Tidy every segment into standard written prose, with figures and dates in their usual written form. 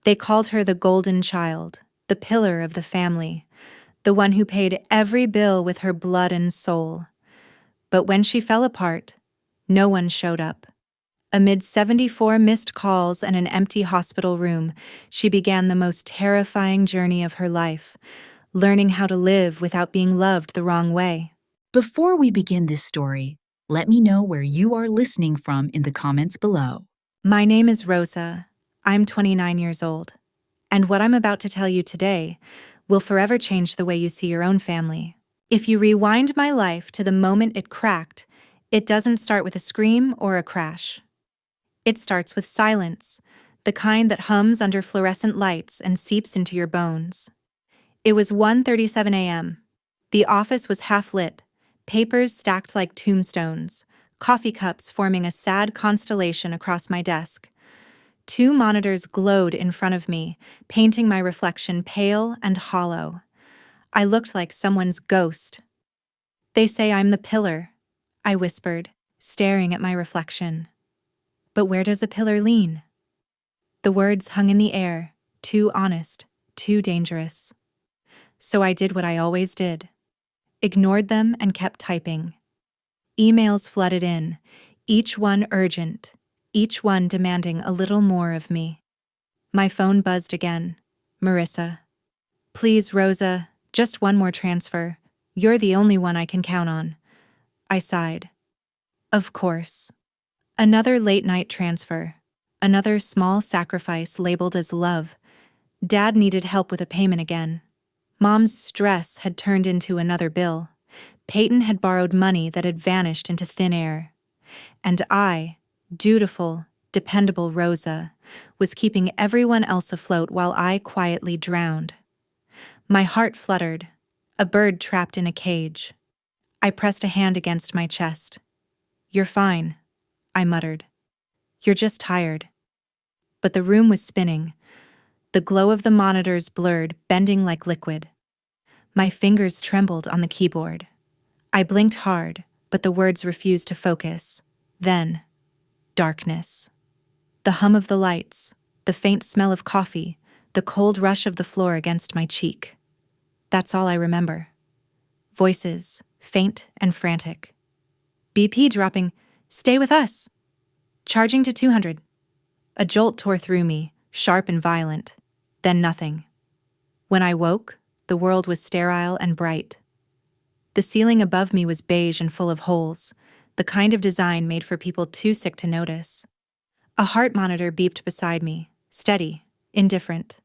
They called her the golden child, the pillar of the family, the one who paid every bill with her blood and soul. But when she fell apart, no one showed up. Amid 74 missed calls and an empty hospital room, she began the most terrifying journey of her life, learning how to live without being loved the wrong way. Before we begin this story, let me know where you are listening from in the comments below. My name is Rosa. I'm 29 years old. And what I'm about to tell you today will forever change the way you see your own family. If you rewind my life to the moment it cracked, it doesn't start with a scream or a crash. It starts with silence, the kind that hums under fluorescent lights and seeps into your bones. It was 1:37 a.m. The office was half lit, papers stacked like tombstones, coffee cups forming a sad constellation across my desk. 2 monitors glowed in front of me, painting my reflection pale and hollow. I looked like someone's ghost. "They say I'm the pillar," I whispered, staring at my reflection. But where does a pillar lean? The words hung in the air, too honest, too dangerous. So I did what I always did. Ignored them and kept typing. Emails flooded in, each one urgent, each one demanding a little more of me. My phone buzzed again. "Marissa. Please, Rosa, just one more transfer. You're the only one I can count on." I sighed. Of course. Another late-night transfer. Another small sacrifice labeled as love. Dad needed help with a payment again. Mom's stress had turned into another bill. Peyton had borrowed money that had vanished into thin air. And I, dutiful, dependable Rosa, was keeping everyone else afloat while I quietly drowned. My heart fluttered, a bird trapped in a cage. I pressed a hand against my chest. "You're fine," I muttered. "You're just tired." But the room was spinning. The glow of the monitors blurred, bending like liquid. My fingers trembled on the keyboard. I blinked hard, but the words refused to focus. Then, darkness. The hum of the lights, the faint smell of coffee, the cold rush of the floor against my cheek. That's all I remember. Voices, faint and frantic. BP dropping, "Stay with us." Charging to 200. A jolt tore through me, sharp and violent. Then nothing. When I woke, the world was sterile and bright. The ceiling above me was beige and full of holes, the kind of design made for people too sick to notice. A heart monitor beeped beside me, steady, indifferent.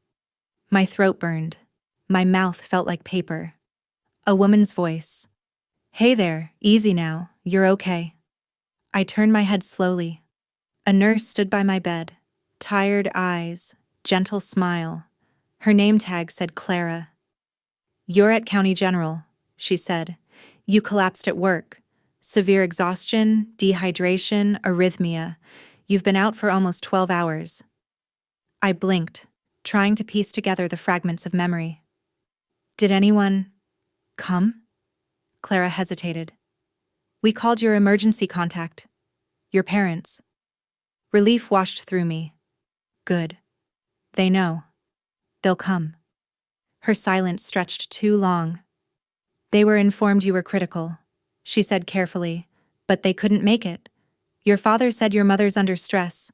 My throat burned. My mouth felt like paper. A woman's voice. "Hey there, easy now, you're okay." I turned my head slowly. A nurse stood by my bed, tired eyes, gentle smile. Her name tag said Clara. "You're at County General," she said. "You collapsed at work. Severe exhaustion, dehydration, arrhythmia. You've been out for almost 12 hours. I blinked, trying to piece together the fragments of memory. "Did anyone come?" Clara hesitated. "We called your emergency contact. Your parents." Relief washed through me. Good. They know. They'll come. Her silence stretched too long. "They were informed you were critical," she said carefully, "but they couldn't make it. Your father said your mother's under stress.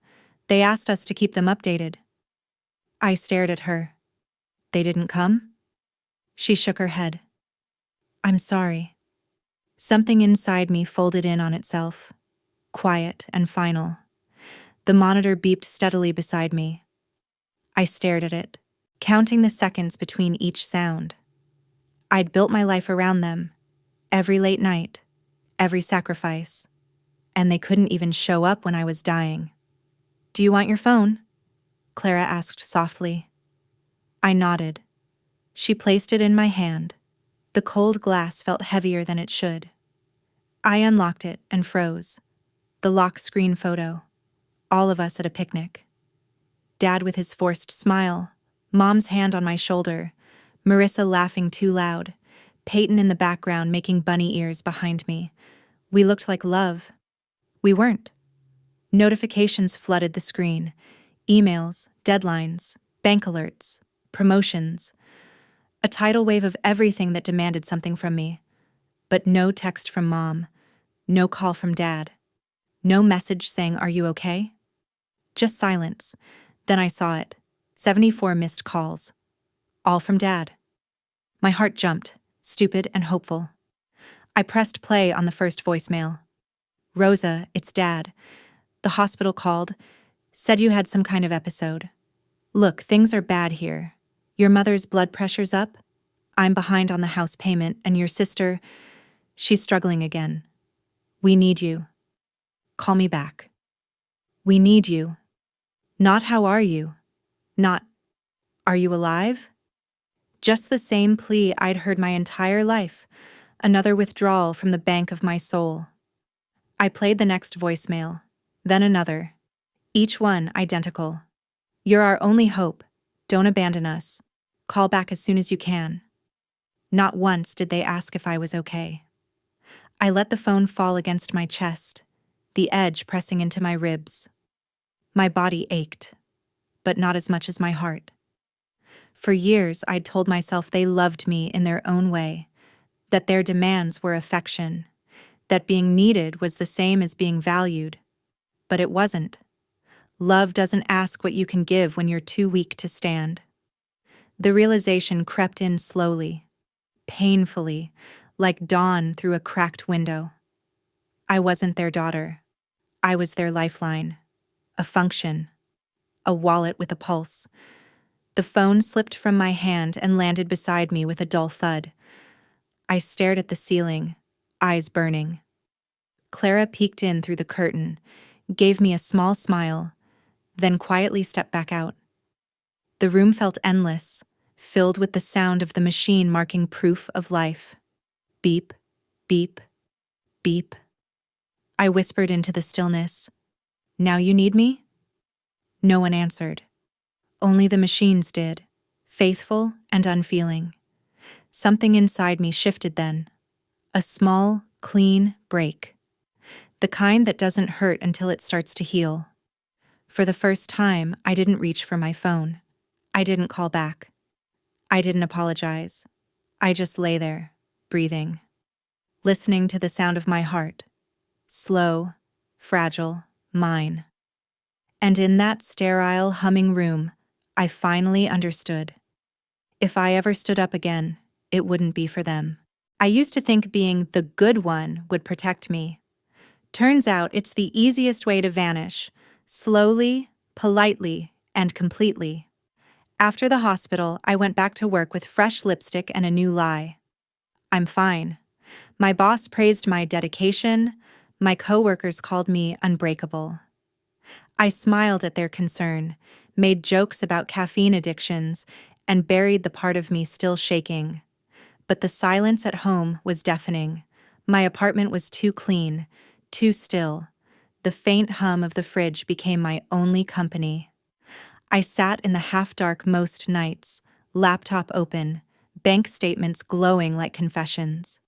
They asked us to keep them updated." I stared at her. "They didn't come?" She shook her head. "I'm sorry." Something inside me folded in on itself, quiet and final. The monitor beeped steadily beside me. I stared at it, counting the seconds between each sound. I'd built my life around them, every late night, every sacrifice, and they couldn't even show up when I was dying. "Do you want your phone?" Clara asked softly. I nodded. She placed it in my hand. The cold glass felt heavier than it should. I unlocked it and froze. The lock screen photo. All of us at a picnic. Dad with his forced smile, Mom's hand on my shoulder, Marissa laughing too loud, Peyton in the background making bunny ears behind me. We looked like love. We weren't. Notifications flooded the screen. Emails, deadlines, Bank alerts, promotions, a tidal wave of everything that demanded something from me. But no text from Mom, no call from Dad, no message saying, "Are you okay?" Just silence. Then I saw it. 74 missed calls. All from Dad. My heart jumped, stupid and hopeful. I pressed play on the first voicemail. "Rosa, it's Dad. The hospital called, said you had some kind of episode. Look, things are bad here. Your mother's blood pressure's up. I'm behind on the house payment, and your sister, she's struggling again. We need you. Call me back. We need you. Not how are you? Not, are you alive?" Just the same plea I'd heard my entire life, another withdrawal from the bank of my soul. I played the next voicemail, then another, each one identical. "You're our only hope. Don't abandon us. Call back as soon as you can." Not once did they ask if I was okay. I let the phone fall against my chest, the edge pressing into my ribs. My body ached, but not as much as my heart. For years, I'd told myself they loved me in their own way, that their demands were affection, that being needed was the same as being valued. But it wasn't. Love doesn't ask what you can give when you're too weak to stand. The realization crept in slowly, painfully, like dawn through a cracked window. I wasn't their daughter. I was their lifeline, a function, a wallet with a pulse. The phone slipped from my hand and landed beside me with a dull thud. I stared at the ceiling, eyes burning. Clara peeked in through the curtain, gave me a small smile, then quietly stepped back out. The room felt endless, filled with the sound of the machine marking proof of life. Beep, beep, beep. I whispered into the stillness, "Now you need me?" No one answered. Only the machines did, faithful and unfeeling. Something inside me shifted then. A small, clean break. The kind that doesn't hurt until it starts to heal. For the first time, I didn't reach for my phone. I didn't call back. I didn't apologize. I just lay there, breathing, listening to the sound of my heart. Slow, fragile, mine. And in that sterile, humming room, I finally understood. If I ever stood up again, it wouldn't be for them. I used to think being the good one would protect me. Turns out it's the easiest way to vanish, slowly, politely, and completely. After the hospital, I went back to work with fresh lipstick and a new lie. "I'm fine." My boss praised my dedication. My coworkers called me unbreakable. I smiled at their concern, made jokes about caffeine addictions, and buried the part of me still shaking. But the silence at home was deafening. My apartment was too clean, too still. The faint hum of the fridge became my only company. I sat in the half-dark most nights, laptop open, bank statements glowing like confessions.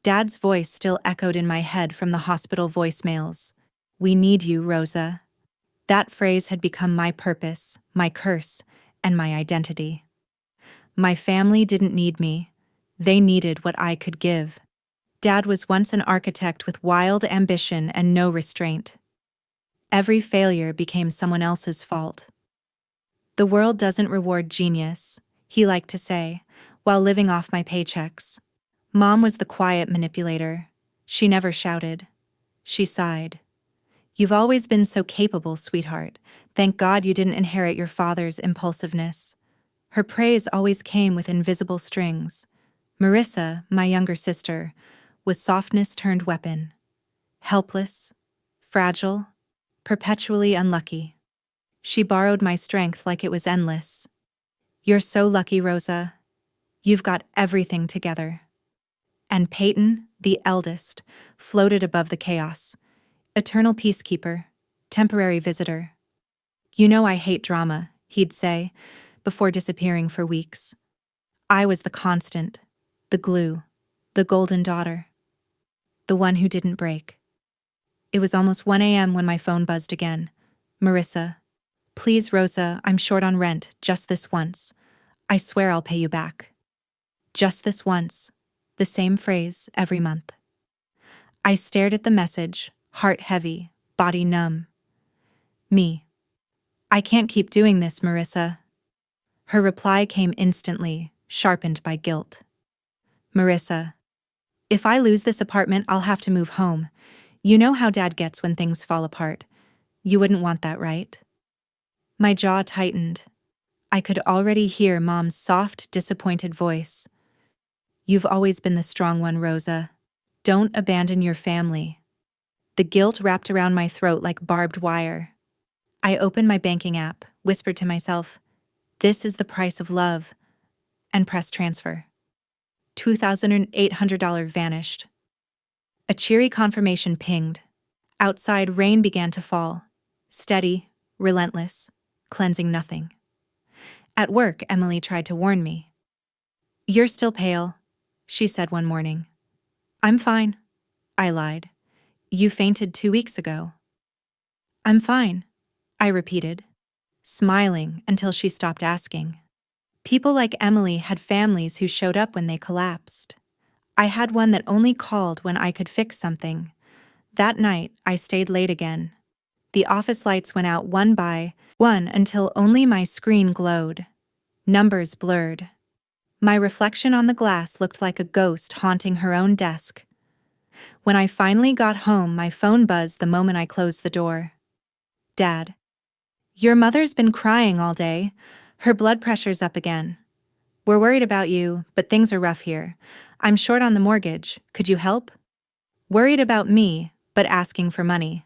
Dad's voice still echoed in my head from the hospital voicemails. "We need you, Rosa." That phrase had become my purpose, my curse, and my identity. My family didn't need me. They needed what I could give. Dad was once an architect with wild ambition and no restraint. Every failure became someone else's fault. "The world doesn't reward genius," he liked to say, while living off my paychecks. Mom was the quiet manipulator. She never shouted. She sighed. "You've always been so capable, sweetheart. Thank God you didn't inherit your father's impulsiveness." Her praise always came with invisible strings. Marissa, my younger sister, was softness turned weapon. Helpless, fragile, perpetually unlucky. She borrowed my strength like it was endless. "You're so lucky, Rosa. You've got everything together." And Peyton, the eldest, floated above the chaos. Eternal peacekeeper, temporary visitor. "You know I hate drama," he'd say, before disappearing for weeks. I was the constant, the glue, the golden daughter, the one who didn't break. It was almost 1 a.m. when my phone buzzed again. "Marissa." Please, Rosa, I'm short on rent, just this once. I swear I'll pay you back. Just this once. The same phrase every month. I stared at the message, heart heavy, body numb. Me. I can't keep doing this, Marissa. Her reply came instantly, sharpened by guilt. Marissa. If I lose this apartment, I'll have to move home. You know how Dad gets when things fall apart. You wouldn't want that, right? My jaw tightened. I could already hear Mom's soft, disappointed voice. You've always been the strong one, Rosa. Don't abandon your family. The guilt wrapped around my throat like barbed wire. I opened my banking app, whispered to myself, "This is the price of love," and pressed transfer. $2,800 vanished. A cheery confirmation pinged. Outside, rain began to fall. Steady, relentless, cleansing nothing. At work, Emily tried to warn me. "You're still pale," she said one morning. "I'm fine," I lied. "You fainted 2 weeks ago." "I'm fine," I repeated, smiling until she stopped asking. People like Emily had families who showed up when they collapsed. I had one that only called when I could fix something. That night, I stayed late again. The office lights went out one by one until only my screen glowed. Numbers blurred. My reflection on the glass looked like a ghost haunting her own desk. When I finally got home, my phone buzzed the moment I closed the door. "Dad. Your mother's been crying all day. Her blood pressure's up again. We're worried about you, but things are rough here. I'm short on the mortgage. Could you help?" Worried about me, but asking for money.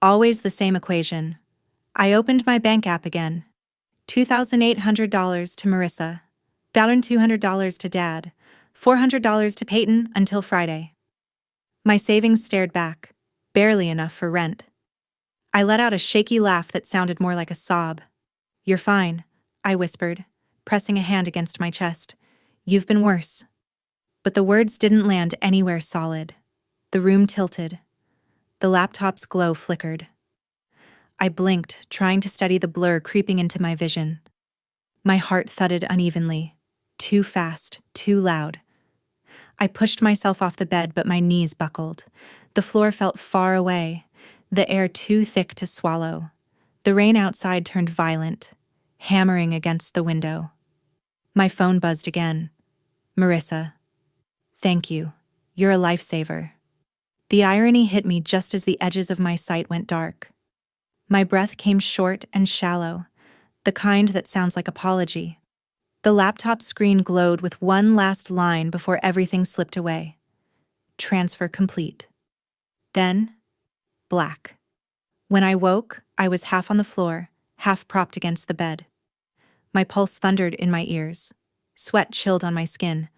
Always the same equation. I opened my bank app again. $2,800 to Marissa. Balance $200 to Dad. $400 to Peyton until Friday. My savings stared back. Barely enough for rent. I let out a shaky laugh that sounded more like a sob. "You're fine," I whispered, pressing a hand against my chest. "You've been worse." But the words didn't land anywhere solid. The room tilted. The laptop's glow flickered. I blinked, trying to steady the blur creeping into my vision. My heart thudded unevenly. Too fast, too loud. I pushed myself off the bed, but my knees buckled. The floor felt far away, the air too thick to swallow. The rain outside turned violent, hammering against the window. My phone buzzed again. "Marissa. Thank you. You're a lifesaver." The irony hit me just as the edges of my sight went dark. My breath came short and shallow, the kind that sounds like apology. The laptop screen glowed with one last line before everything slipped away. Transfer complete. Then, black. When I woke, I was half on the floor, half propped against the bed. My pulse thundered in my ears. Sweat chilled on my skin.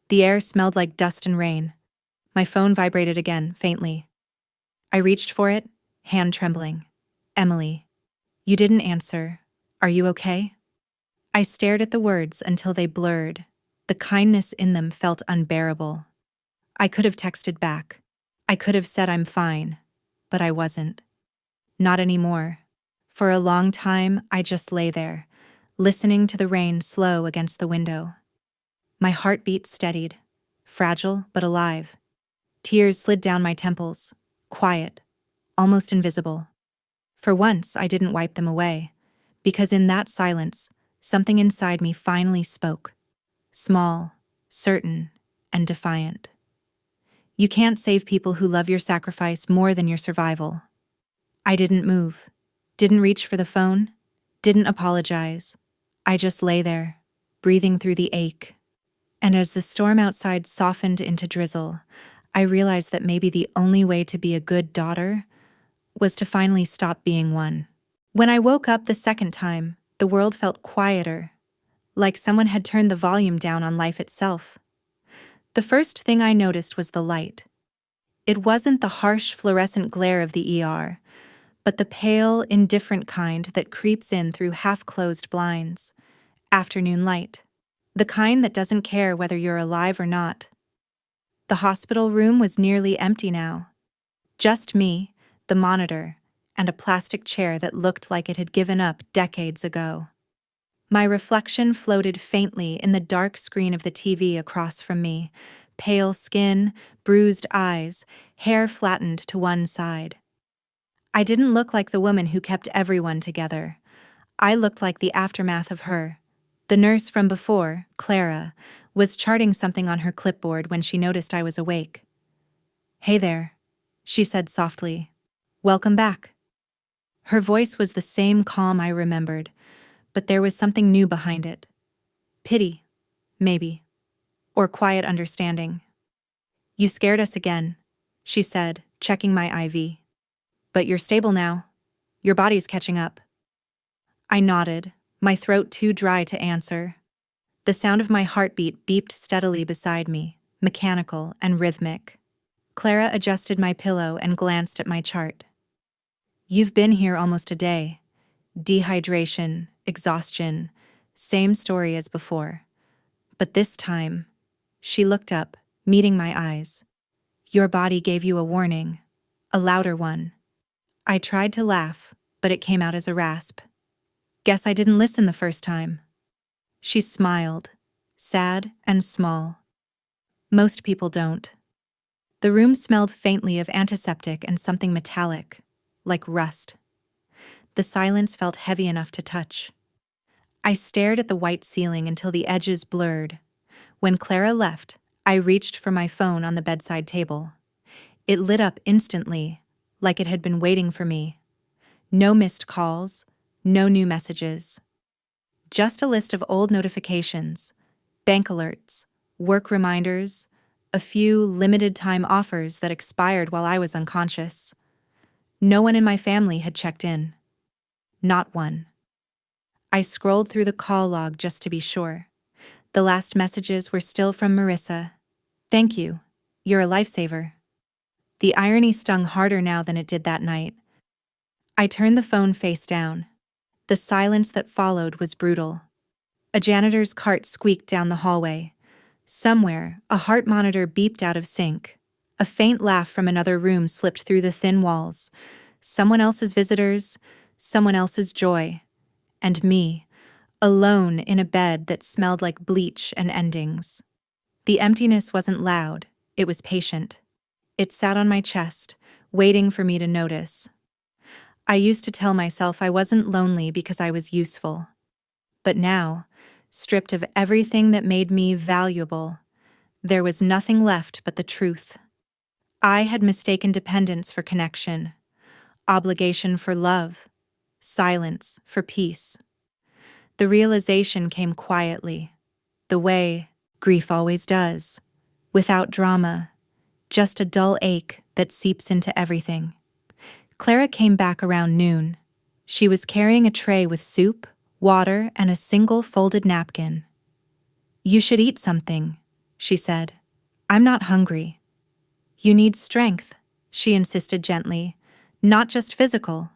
The air smelled like dust and rain. My phone vibrated again, faintly. I reached for it, hand trembling. "Emily. You didn't answer. Are you okay?" I stared at the words until they blurred. The kindness in them felt unbearable. I could have texted back. I could have said I'm fine, but I wasn't. Not anymore. For a long time, I just lay there, listening to the rain slow against the window. My heartbeat steadied, fragile but alive. Tears slid down my temples, quiet, almost invisible. For once, I didn't wipe them away, because in that silence, something inside me finally spoke. Small, certain, and defiant. "You can't save people who love your sacrifice more than your survival." I didn't move, didn't reach for the phone, didn't apologize. I just lay there, breathing through the ache. And as the storm outside softened into drizzle, I realized that maybe the only way to be a good daughter was to finally stop being one. When I woke up the second time, the world felt quieter, like someone had turned the volume down on life itself. The first thing I noticed was the light. It wasn't the harsh fluorescent glare of the ER, but the pale, indifferent kind that creeps in through half-closed blinds. Afternoon light. The kind that doesn't care whether you're alive or not. The hospital room was nearly empty now. Just me, the monitor, and a plastic chair that looked like it had given up decades ago. My reflection floated faintly in the dark screen of the TV across from me, pale skin, bruised eyes, hair flattened to one side. I didn't look like the woman who kept everyone together. I looked like the aftermath of her. The nurse from before, Clara, was charting something on her clipboard when she noticed I was awake. "Hey there," she said softly. "Welcome back." Her voice was the same calm I remembered, but there was something new behind it. Pity, maybe, or quiet understanding. "You scared us again," she said, checking my IV. "But you're stable now. Your body's catching up." I nodded, my throat too dry to answer. The sound of my heartbeat beeped steadily beside me, mechanical and rhythmic. Clara adjusted my pillow and glanced at my chart. "You've been here almost a day. Dehydration, exhaustion, same story as before. But this time," she looked up, meeting my eyes. "Your body gave you a warning, a louder one." I tried to laugh, but it came out as a rasp. "Guess I didn't listen the first time." She smiled, sad and small. "Most people don't." The room smelled faintly of antiseptic and something metallic, like rust. The silence felt heavy enough to touch. I stared at the white ceiling until the edges blurred. When Clara left, I reached for my phone on the bedside table. It lit up instantly, like it had been waiting for me. No missed calls, no new messages. Just a list of old notifications, bank alerts, work reminders, a few limited-time offers that expired while I was unconscious. No one in my family had checked in. Not one. I scrolled through the call log just to be sure. The last messages were still from Marissa. "Thank you. You're a lifesaver." The irony stung harder now than it did that night. I turned the phone face down. The silence that followed was brutal. A janitor's cart squeaked down the hallway. Somewhere, a heart monitor beeped out of sync. A faint laugh from another room slipped through the thin walls. Someone else's visitors, someone else's joy. And me, alone in a bed that smelled like bleach and endings. The emptiness wasn't loud, it was patient. It sat on my chest, waiting for me to notice. I used to tell myself I wasn't lonely because I was useful. But now, stripped of everything that made me valuable, there was nothing left but the truth. I had mistaken dependence for connection, obligation for love, silence for peace. The realization came quietly, the way grief always does, without drama, just a dull ache that seeps into everything. Clara came back around noon. She was carrying a tray with soup, water, and a single folded napkin. "You should eat something," she said. "I'm not hungry." "You need strength," she insisted gently, "not just physical."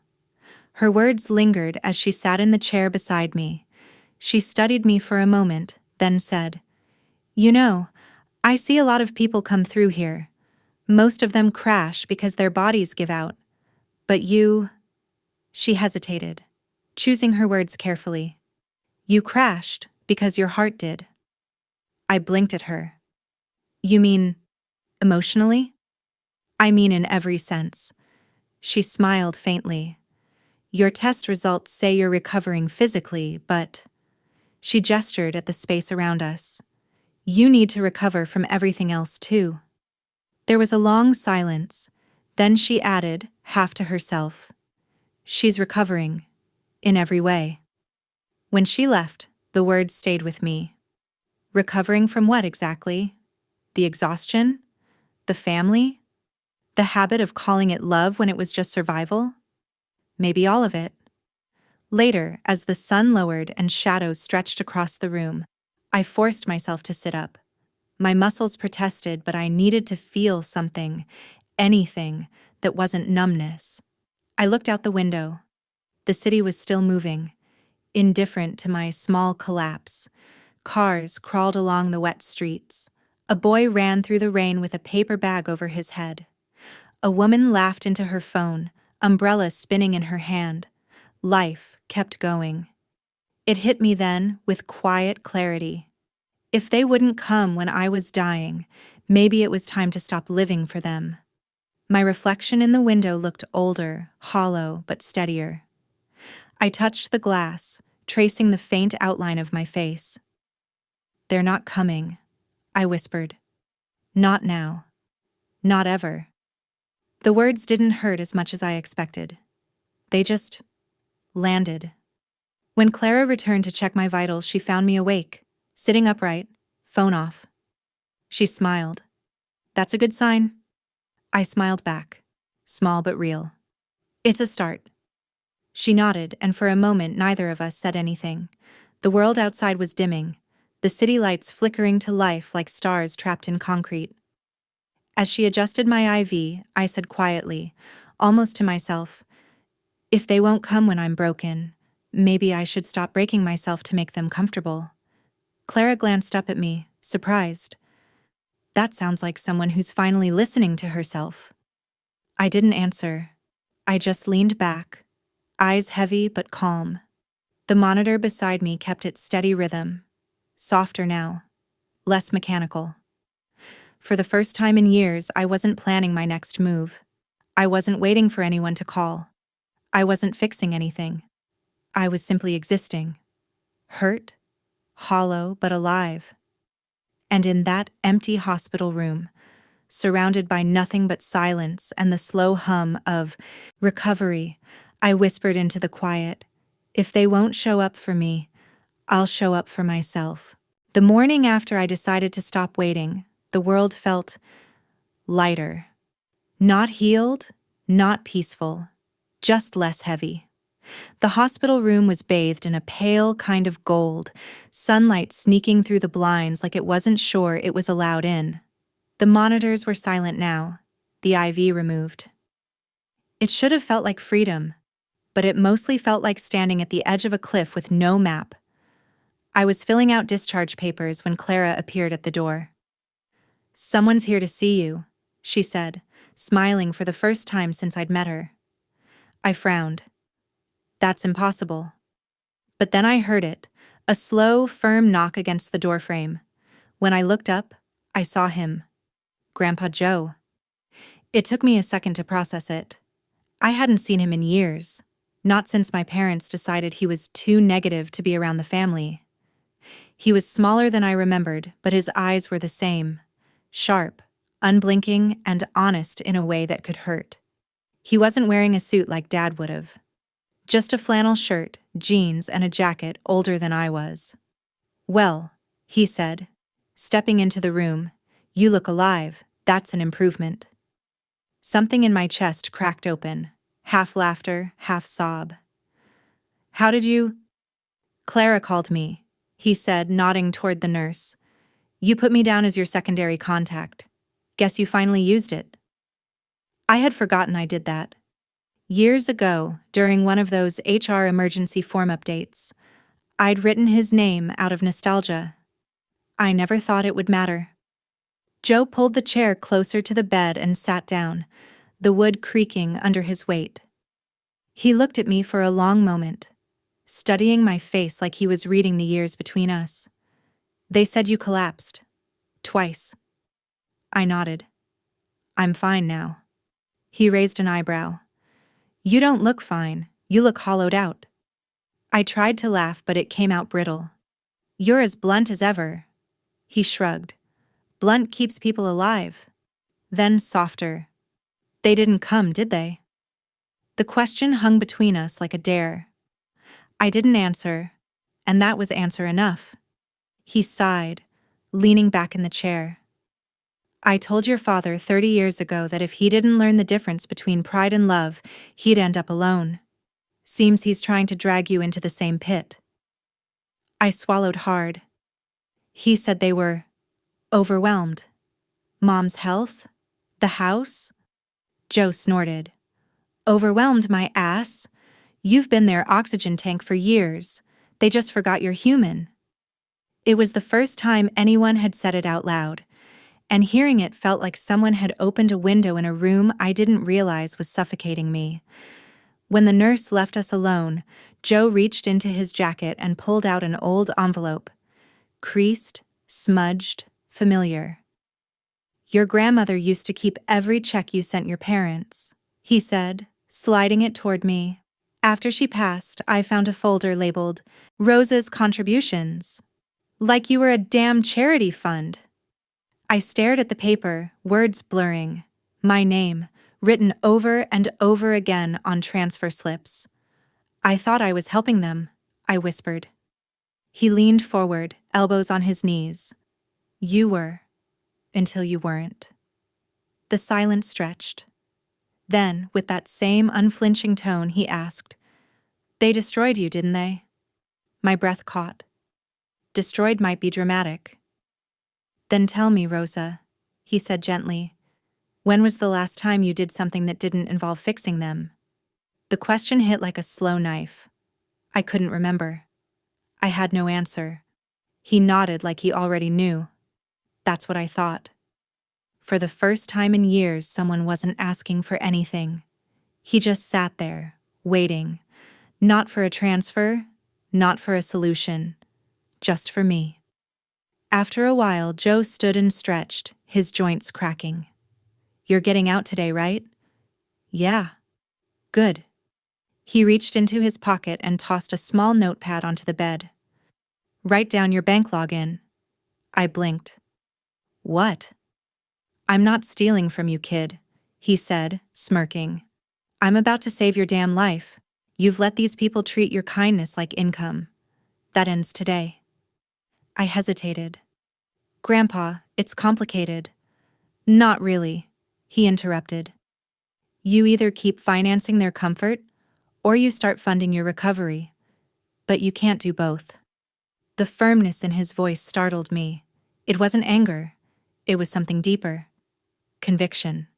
Her words lingered as she sat in the chair beside me. She studied me for a moment, then said, "You know, I see a lot of people come through here. Most of them crash because their bodies give out. But you—" She hesitated, choosing her words carefully. "You crashed because your heart did." I blinked at her. "You mean emotionally?" "I mean in every sense." She smiled faintly. "Your test results say you're recovering physically, but—" She gestured at the space around us. "You need to recover from everything else too." There was a long silence. Then she added, half to herself, "She's recovering, in every way." When she left, the words stayed with me. Recovering from what exactly? The exhaustion? The family? The habit of calling it love when it was just survival? Maybe all of it. Later, as the sun lowered and shadows stretched across the room, I forced myself to sit up. My muscles protested, but I needed to feel something, anything, that wasn't numbness. I looked out the window. The city was still moving, indifferent to my small collapse. Cars crawled along the wet streets. A boy ran through the rain with a paper bag over his head. A woman laughed into her phone, umbrella spinning in her hand. Life kept going. It hit me then with quiet clarity. If they wouldn't come when I was dying, maybe it was time to stop living for them. My reflection in the window looked older, hollow, but steadier. I touched the glass, tracing the faint outline of my face. "They're not coming," I whispered. "Not now. Not ever." The words didn't hurt as much as I expected. They just landed. When Clara returned to check my vitals, she found me awake, sitting upright, phone off. She smiled. "That's a good sign." I smiled back, small but real. "It's a start." She nodded, and for a moment neither of us said anything. The world outside was dimming, the city lights flickering to life like stars trapped in concrete. As she adjusted my IV, I said quietly, almost to myself, "If they won't come when I'm broken, maybe I should stop breaking myself to make them comfortable." Clara glanced up at me, surprised. "That sounds like someone who's finally listening to herself." I didn't answer. I just leaned back, eyes heavy but calm. The monitor beside me kept its steady rhythm, softer now, less mechanical. For the first time in years, I wasn't planning my next move. I wasn't waiting for anyone to call. I wasn't fixing anything. I was simply existing. Hurt, hollow, but alive. And in that empty hospital room, surrounded by nothing but silence and the slow hum of recovery, I whispered into the quiet, "If they won't show up for me, I'll show up for myself." The morning after I decided to stop waiting, the world felt lighter. Not healed, not peaceful, just less heavy. The hospital room was bathed in a pale kind of gold, sunlight sneaking through the blinds like it wasn't sure it was allowed in. The monitors were silent now, the IV removed. It should have felt like freedom, but it mostly felt like standing at the edge of a cliff with no map. I was filling out discharge papers when Clara appeared at the door. "Someone's here to see you," she said, smiling for the first time since I'd met her. I frowned. "That's impossible." But then I heard it, a slow, firm knock against the doorframe. When I looked up, I saw him. Grandpa Joe. It took me a second to process it. I hadn't seen him in years, not since my parents decided he was too negative to be around the family. He was smaller than I remembered, but his eyes were the same. Sharp, unblinking, and honest in a way that could hurt. He wasn't wearing a suit like Dad would have. Just a flannel shirt, jeans, and a jacket older than I was. "Well," he said, stepping into the room, "you look alive. That's an improvement." Something in my chest cracked open, half laughter, half sob. "How did you—" "Clara called me," he said, nodding toward the nurse. "You put me down as your secondary contact. Guess you finally used it." I had forgotten I did that. Years ago, during one of those HR emergency form updates, I'd written his name out of nostalgia. I never thought it would matter. Joe pulled the chair closer to the bed and sat down, the wood creaking under his weight. He looked at me for a long moment, studying my face like he was reading the years between us. "They said you collapsed. Twice." I nodded. "I'm fine now." He raised an eyebrow. "You don't look fine. You look hollowed out." I tried to laugh, but it came out brittle. "You're as blunt as ever." He shrugged. "Blunt keeps people alive." Then softer. "They didn't come, did they?" The question hung between us like a dare. I didn't answer, and that was answer enough. He sighed, leaning back in the chair. "I told your father 30 years ago that if he didn't learn the difference between pride and love, he'd end up alone. Seems he's trying to drag you into the same pit." I swallowed hard. He said they were overwhelmed. Mom's health? The house? Joe snorted. "Overwhelmed, my ass. You've been their oxygen tank for years. They just forgot you're human." It was the first time anyone had said it out loud, and hearing it felt like someone had opened a window in a room I didn't realize was suffocating me. When the nurse left us alone, Joe reached into his jacket and pulled out an old envelope. Creased, smudged, familiar. "Your grandmother used to keep every check you sent your parents," he said, sliding it toward me. After she passed, I found a folder labeled Rosa's Contributions. Like you were a damn charity fund. I stared at the paper, words blurring. My name, written over and over again on transfer slips. "I thought I was helping them," I whispered. He leaned forward, elbows on his knees. "You were, until you weren't." The silence stretched. Then, with that same unflinching tone, he asked, "They destroyed you, didn't they?" My breath caught. Destroyed might be dramatic. "Then tell me, Rosa," he said gently, "when was the last time you did something that didn't involve fixing them?" The question hit like a slow knife. I couldn't remember. I had no answer. He nodded like he already knew. That's what I thought. For the first time in years, someone wasn't asking for anything. He just sat there, waiting. Not for a transfer, not for a solution, just for me. After a while, Joe stood and stretched, his joints cracking. "You're getting out today, right?" "Yeah." "Good." He reached into his pocket and tossed a small notepad onto the bed. "Write down your bank login." I blinked. "What?" "I'm not stealing from you, kid," he said, smirking. "I'm about to save your damn life. You've let these people treat your kindness like income. That ends today." I hesitated. "Grandpa, it's complicated." "Not really," he interrupted. "You either keep financing their comfort, or you start funding your recovery. But you can't do both." The firmness in his voice startled me. It wasn't anger. It was something deeper. Conviction.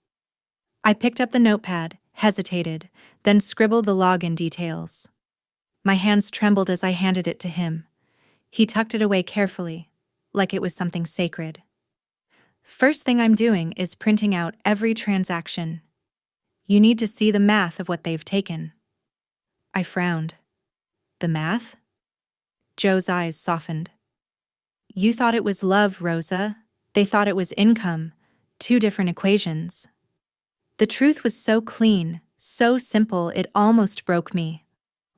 I picked up the notepad, hesitated, then scribbled the login details. My hands trembled as I handed it to him. He tucked it away carefully, like it was something sacred. "First thing I'm doing is printing out every transaction. You need to see the math of what they've taken." I frowned. "The math?" Joe's eyes softened. "You thought it was love, Rosa. They thought it was income. Two different equations." The truth was so clean, so simple, it almost broke me.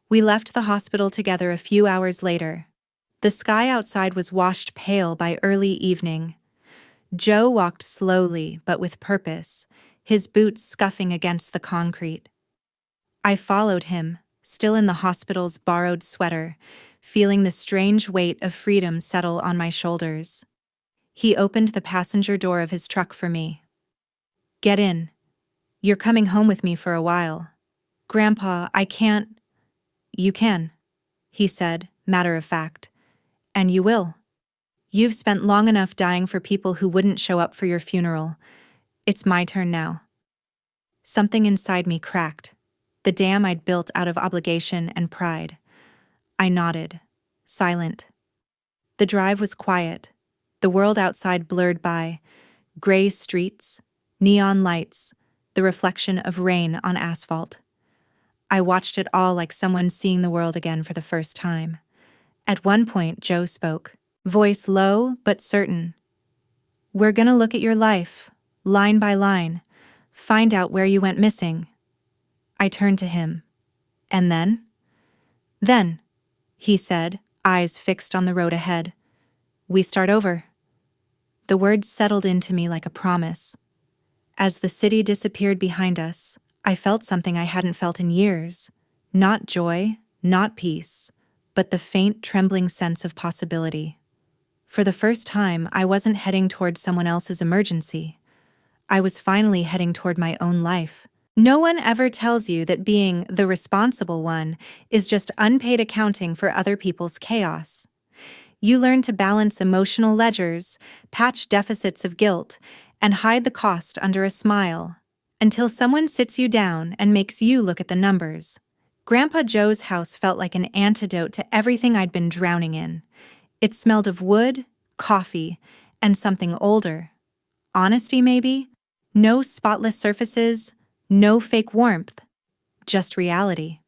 We left the hospital together a few hours later. The sky outside was washed pale by early evening. Joe walked slowly but with purpose, his boots scuffing against the concrete. I followed him, still in the hospital's borrowed sweater, feeling the strange weight of freedom settle on my shoulders. He opened the passenger door of his truck for me. "Get in. You're coming home with me for a while." "Grandpa, I can't." "You can," he said, matter of fact. "And you will. You've spent long enough dying for people who wouldn't show up for your funeral. It's my turn now." Something inside me cracked, the dam I'd built out of obligation and pride. I nodded, silent. The drive was quiet, the world outside blurred by, gray streets, neon lights, the reflection of rain on asphalt. I watched it all like someone seeing the world again for the first time. At one point, Joe spoke, voice low but certain. "We're gonna look at your life, line by line, find out where you went missing." I turned to him. "And then?" "Then," he said, eyes fixed on the road ahead, "we start over." The words settled into me like a promise. As the city disappeared behind us, I felt something I hadn't felt in years. Not joy, not peace, but the faint, trembling sense of possibility. For the first time, I wasn't heading toward someone else's emergency. I was finally heading toward my own life. No one ever tells you that being the responsible one is just unpaid accounting for other people's chaos. You learn to balance emotional ledgers, patch deficits of guilt, and hide the cost under a smile, until someone sits you down and makes you look at the numbers. Grandpa Joe's house felt like an antidote to everything I'd been drowning in. It smelled of wood, coffee, and something older. Honesty, maybe? No spotless surfaces, no fake warmth, just reality.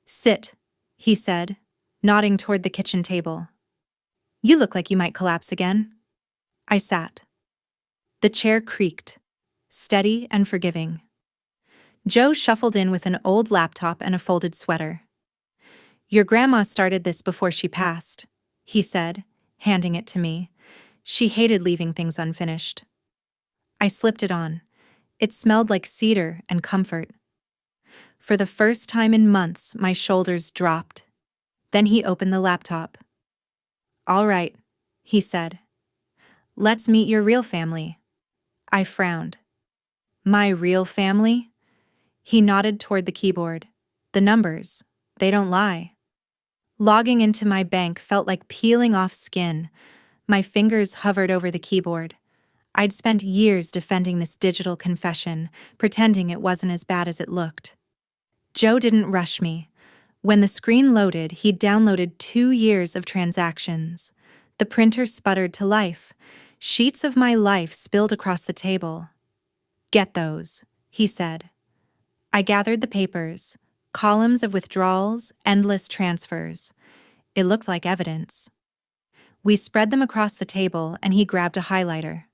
Sit, he said, nodding toward the kitchen table. You look like you might collapse again. I sat. The chair creaked, steady and forgiving. Joe shuffled in with an old laptop and a folded sweater. Your grandma started this before she passed, he said, handing it to me. She hated leaving things unfinished. I slipped it on. It smelled like cedar and comfort. For the first time in months, my shoulders dropped. Then he opened the laptop. All right, he said. Let's meet your real family. I frowned. My real family? He nodded toward the keyboard. The numbers, they don't lie. Logging into my bank felt like peeling off skin. My fingers hovered over the keyboard. I'd spent years defending this digital confession, pretending it wasn't as bad as it looked. Joe didn't rush me. When the screen loaded, he'd downloaded 2 years of transactions. The printer sputtered to life. Sheets of my life spilled across the table. Get those, he said. I gathered the papers, columns of withdrawals, endless transfers. It looked like evidence. We spread them across the table, and he grabbed a highlighter.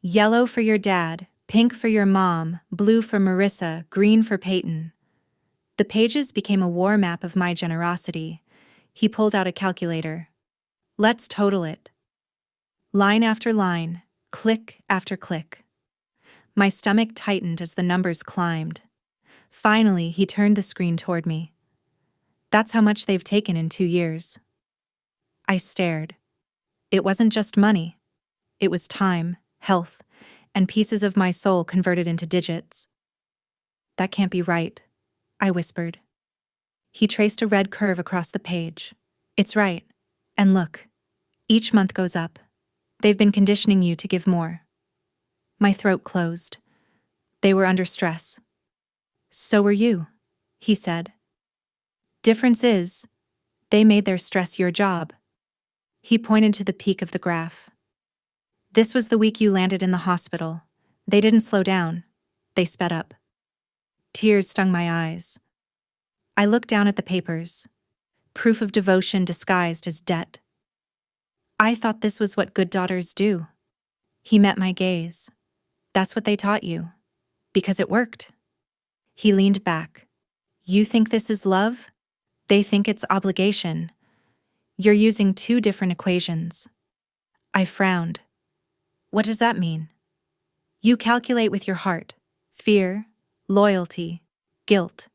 Yellow for your dad, pink for your mom, blue for Marissa, green for Peyton. The pages became a war map of my generosity. He pulled out a calculator. Let's total it. Line after line, click after click. My stomach tightened as the numbers climbed. Finally, he turned the screen toward me. That's how much they've taken in 2 years. I stared. It wasn't just money. It was time, health, and pieces of my soul converted into digits. That can't be right, I whispered. He traced a red curve across the page. It's right. And look, each month goes up. They've been conditioning you to give more. My throat closed. They were under stress. So were you, he said. Difference is, they made their stress your job. He pointed to the peak of the graph. This was the week you landed in the hospital. They didn't slow down. They sped up. Tears stung my eyes. I looked down at the papers. Proof of devotion disguised as debt. I thought this was what good daughters do. He met my gaze. That's what they taught you. Because it worked. He leaned back. You think this is love? They think it's obligation. You're using 2 different equations. I frowned. What does that mean? You calculate with your heart. Fear, loyalty, guilt.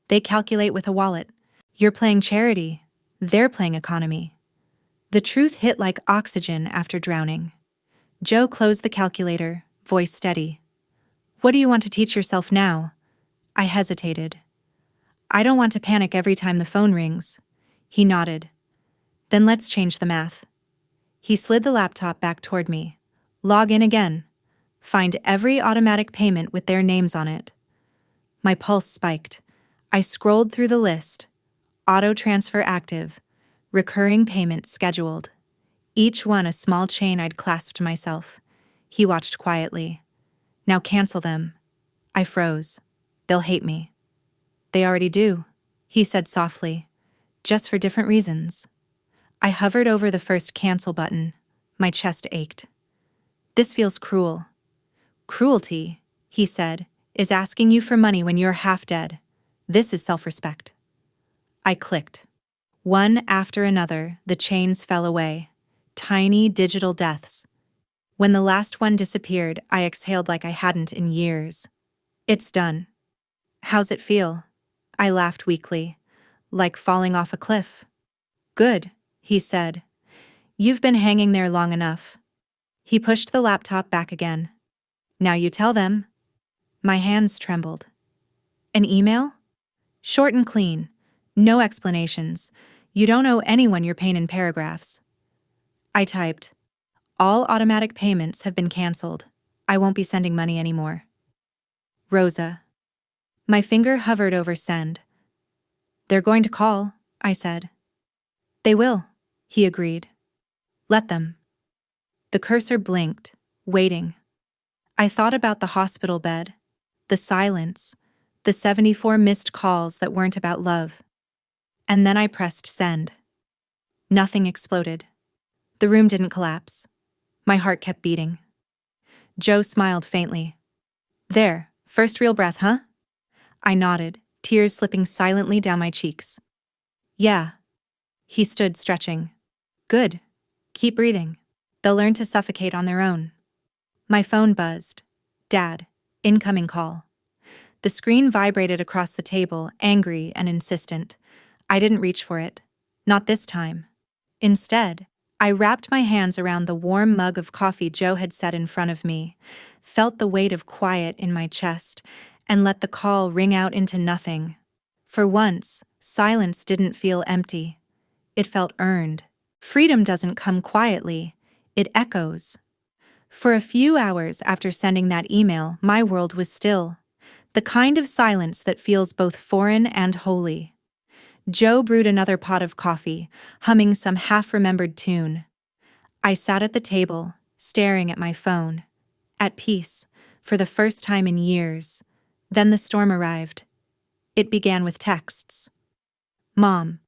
They calculate with a wallet. You're playing charity. They're playing economy. The truth hit like oxygen after drowning. Joe closed the calculator, voice steady. What do you want to teach yourself now? I hesitated. I don't want to panic every time the phone rings. He nodded. Then let's change the math. He slid the laptop back toward me. Log in again. Find every automatic payment with their names on it. My pulse spiked. I scrolled through the list. Auto transfer active. Recurring payments scheduled. Each one a small chain I'd clasped myself. He watched quietly. Now cancel them. I froze. They'll hate me. They already do, he said softly. Just for different reasons. I hovered over the first cancel button. My chest ached. This feels cruel. Cruelty, he said, is asking you for money when you're half dead. This is self-respect. I clicked. One after another, the chains fell away. Tiny digital deaths. When the last one disappeared, I exhaled like I hadn't in years. It's done. How's it feel? I laughed weakly, like falling off a cliff. Good, he said. You've been hanging there long enough. He pushed the laptop back again. Now you tell them. My hands trembled. An email? Short and clean. No explanations. You don't owe anyone your pain in paragraphs. I typed. All automatic payments have been canceled. I won't be sending money anymore. Rosa. My finger hovered over send. They're going to call, I said. They will, he agreed. Let them. The cursor blinked. waiting. I thought about the hospital bed, the silence, the 74 missed calls that weren't about love. And then I pressed send. Nothing exploded. The room didn't collapse. My heart kept beating. Joe smiled faintly. There, first real breath, huh? I nodded, tears slipping silently down my cheeks. Yeah. He stood stretching. Good. Keep breathing. They'll learn to suffocate on their own. My phone buzzed. Dad. Incoming call. The screen vibrated across the table, angry and insistent. I didn't reach for it. Not this time. Instead, I wrapped my hands around the warm mug of coffee Joe had set in front of me, felt the weight of quiet in my chest, and let the call ring out into nothing. For once, silence didn't feel empty. It felt earned. Freedom doesn't come quietly. It echoes. For a few hours after sending that email, my world was still. The kind of silence that feels both foreign and holy. Joe brewed another pot of coffee, humming some half-remembered tune. I sat at the table, staring at my phone. At peace, for the first time in years. Then the storm arrived. It began with texts. Mom.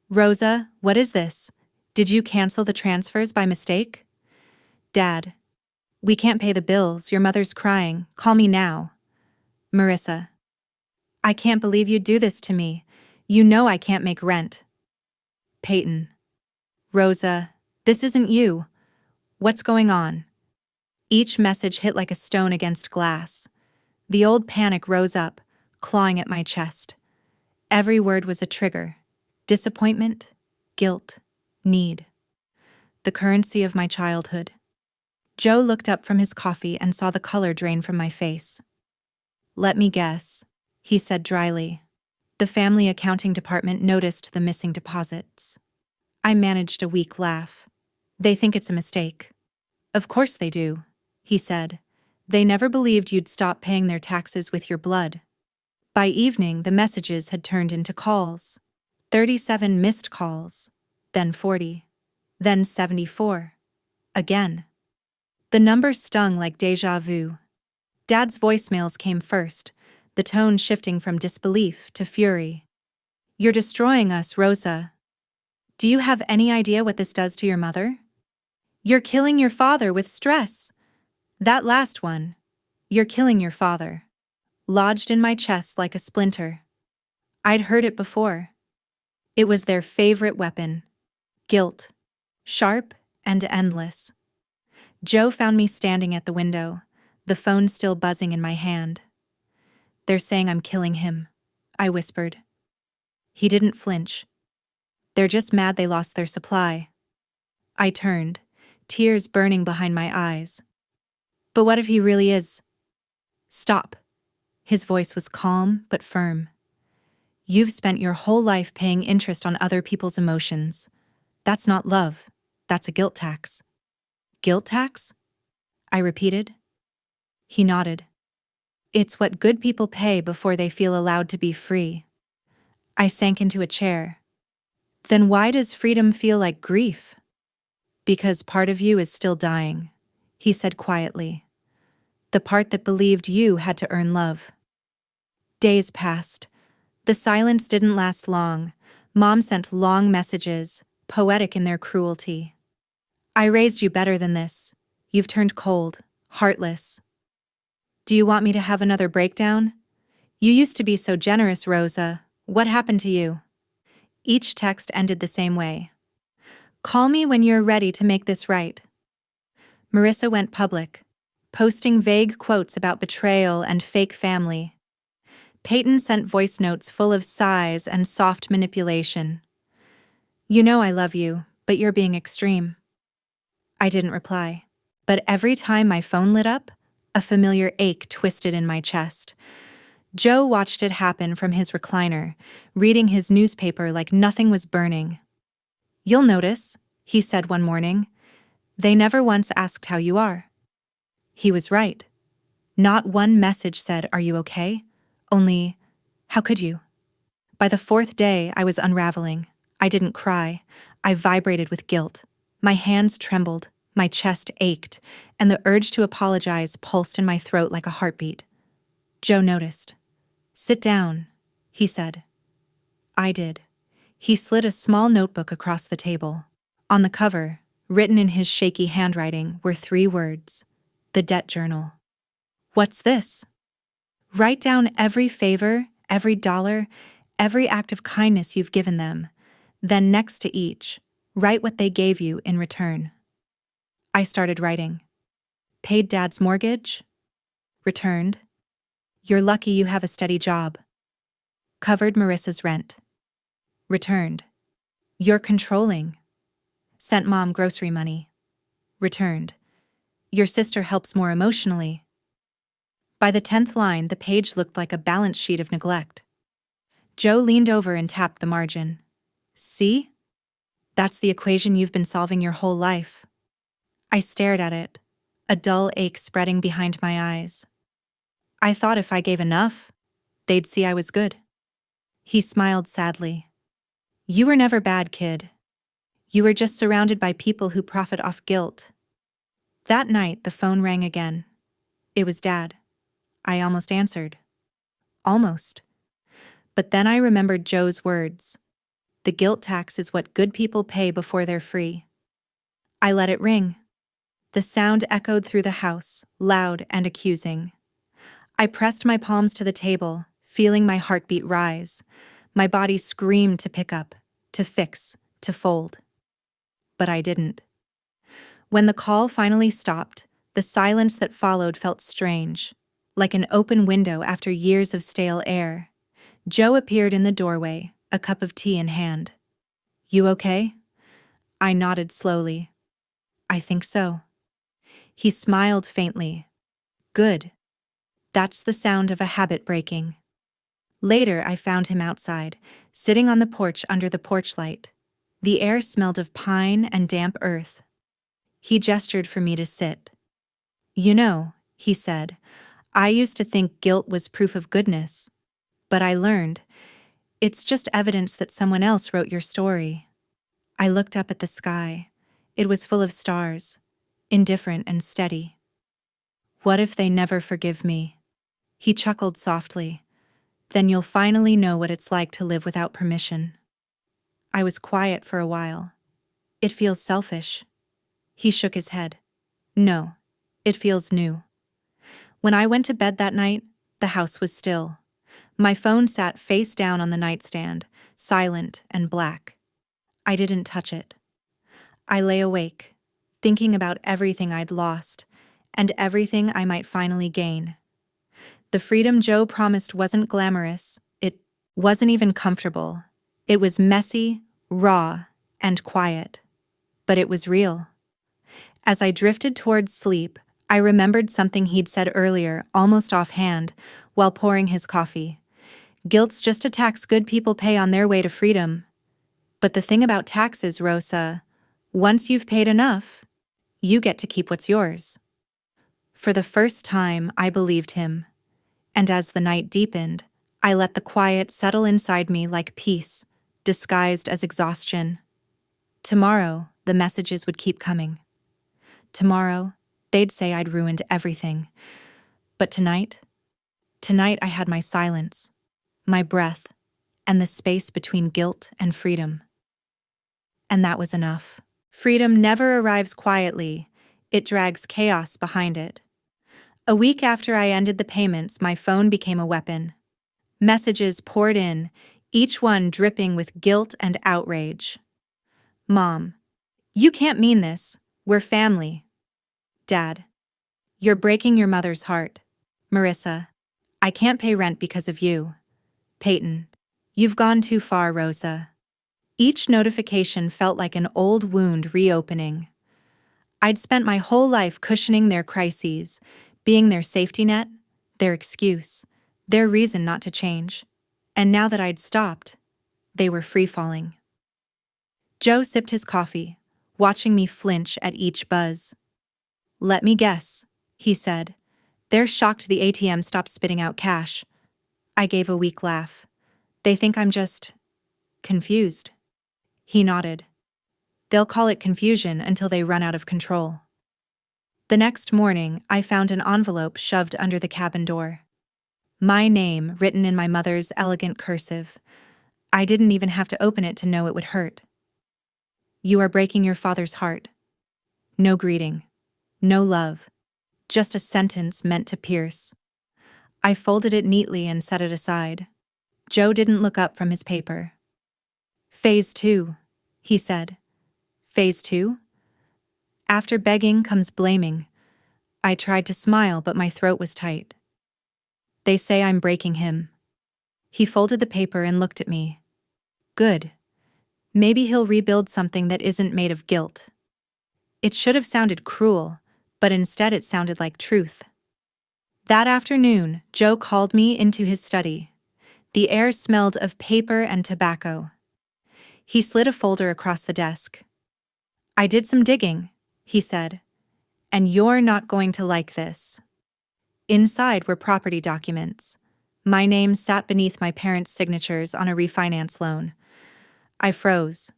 Rosa, what is this? Did you cancel the transfers by mistake? Dad. We can't pay the bills, your mother's crying, call me now. Marissa. I can't believe you'd do this to me. You know I can't make rent. Peyton. Rosa, this isn't you. What's going on? Each message hit like a stone against glass. The old panic rose up, clawing at my chest. Every word was a trigger. Disappointment, guilt, need. The currency of my childhood. Joe looked up from his coffee and saw the color drain from my face. Let me guess, he said dryly. The family accounting department noticed the missing deposits. I managed a weak laugh. They think it's a mistake. Of course they do, he said. They never believed you'd stop paying their taxes with your blood. By evening, the messages had turned into calls. 37 missed calls, then 40, then 74. Again. The numbers stung like déjà vu. Dad's voicemails came first, the tone shifting from disbelief to fury. You're destroying us, Rosa. Do you have any idea what this does to your mother? You're killing your father with stress. That last one. You're killing your father. Lodged in my chest like a splinter. I'd heard it before. It was their favorite weapon. Guilt. Sharp and endless. Joe found me standing at the window, the phone still buzzing in my hand. They're saying I'm killing him, I whispered. He didn't flinch. They're just mad they lost their supply. I turned, tears burning behind my eyes. But what if he really is? Stop. His voice was calm but firm. You've spent your whole life paying interest on other people's emotions. That's not love. That's a guilt tax. Guilt tax? I repeated. He nodded. It's what good people pay before they feel allowed to be free. I sank into a chair. Then why does freedom feel like grief? Because part of you is still dying, he said quietly. The part that believed you had to earn love. Days passed. The silence didn't last long. Mom sent long messages, poetic in their cruelty. I raised you better than this. You've turned cold, heartless. Do you want me to have another breakdown? You used to be so generous, Rosa. What happened to you? Each text ended the same way. Call me when you're ready to make this right. Marissa went public, posting vague quotes about betrayal and fake family. Peyton sent voice notes full of sighs and soft manipulation. You know I love you, but you're being extreme. I didn't reply. But every time my phone lit up, a familiar ache twisted in my chest. Joe watched it happen from his recliner, reading his newspaper like nothing was burning. You'll notice, he said one morning, they never once asked how you are. He was right. Not one message said, "Are you okay?" Only, "How could you?" By the fourth day, I was unraveling. I didn't cry. I vibrated with guilt. My hands trembled. My chest ached, and the urge to apologize pulsed in my throat like a heartbeat. Joe noticed. "Sit down," he said. I did. He slid a small notebook across the table. On the cover, written in his shaky handwriting, were 3 words: the debt journal. "What's this?" "Write down every favor, every dollar, every act of kindness you've given them. Then next to each, write what they gave you in return." I started writing. "Paid Dad's mortgage." Returned. "You're lucky you have a steady job." Covered Marissa's rent. Returned. "You're controlling." Sent Mom grocery money. Returned. "Your sister helps more emotionally." By the 10th line, the page looked like a balance sheet of neglect. Joe leaned over and tapped the margin. "See? That's the equation you've been solving your whole life." I stared at it, a dull ache spreading behind my eyes. "I thought if I gave enough, they'd see I was good." He smiled sadly. "You were never bad, kid. You were just surrounded by people who profit off guilt." That night, the phone rang again. It was Dad. I almost answered. Almost. But then I remembered Joe's words. The guilt tax is what good people pay before they're free. I let it ring. The sound echoed through the house, loud and accusing. I pressed my palms to the table, feeling my heartbeat rise. My body screamed to pick up, to fix, to fold. But I didn't. When the call finally stopped, the silence that followed felt strange, like an open window after years of stale air. Joe appeared in the doorway, a cup of tea in hand. "You okay?" I nodded slowly. "I think so." He smiled faintly. "Good. That's the sound of a habit breaking." Later, I found him outside, sitting on the porch under the porch light. The air smelled of pine and damp earth. He gestured for me to sit. "You know," he said, "I used to think guilt was proof of goodness. But I learned, it's just evidence that someone else wrote your story." I looked up at the sky. It was full of stars, indifferent and steady. "What if they never forgive me?" He chuckled softly. "Then you'll finally know what it's like to live without permission." I was quiet for a while. "It feels selfish." He shook his head. "No, it feels new." When I went to bed that night, the house was still. My phone sat face down on the nightstand, silent and black. I didn't touch it. I lay awake, thinking about everything I'd lost, and everything I might finally gain. The freedom Joe promised wasn't glamorous. It wasn't even comfortable. It was messy, raw, and quiet. But it was real. As I drifted towards sleep, I remembered something he'd said earlier, almost offhand, while pouring his coffee. "Guilt's just a tax good people pay on their way to freedom." But the thing about taxes, Rosa, once you've paid enough, you get to keep what's yours. For the first time, I believed him. And as the night deepened, I let the quiet settle inside me like peace, disguised as exhaustion. Tomorrow, the messages would keep coming. Tomorrow, they'd say I'd ruined everything. But tonight I had my silence, my breath, and the space between guilt and freedom. And that was enough. Freedom never arrives quietly. It drags chaos behind it. A week after I ended the payments, my phone became a weapon. Messages poured in, each one dripping with guilt and outrage. "Mom, you can't mean this. We're family." "Dad, you're breaking your mother's heart." "Marissa, I can't pay rent because of you." "Peyton, you've gone too far, Rosa." Each notification felt like an old wound reopening. I'd spent my whole life cushioning their crises, being their safety net, their excuse, their reason not to change. And now that I'd stopped, they were free-falling. Joe sipped his coffee, watching me flinch at each buzz. "Let me guess," he said. "They're shocked the ATM stopped spitting out cash." I gave a weak laugh. "They think I'm just confused." He nodded. "They'll call it confusion until they run out of control." The next morning, I found an envelope shoved under the cabin door. My name written in my mother's elegant cursive. I didn't even have to open it to know it would hurt. You are breaking your father's heart. No greeting. No love. Just a sentence meant to pierce. I folded it neatly and set it aside. Joe didn't look up from his paper. Phase 2, he said. Phase 2? After begging comes blaming. I tried to smile, but my throat was tight. They say I'm breaking him. He folded the paper and looked at me. Good. Maybe he'll rebuild something that isn't made of guilt. It should have sounded cruel, but instead it sounded like truth. That afternoon, Joe called me into his study. The air smelled of paper and tobacco. He slid a folder across the desk. I did some digging, he said, and you're not going to like this. Inside were property documents. My name sat beneath my parents' signatures on a refinance loan. I froze.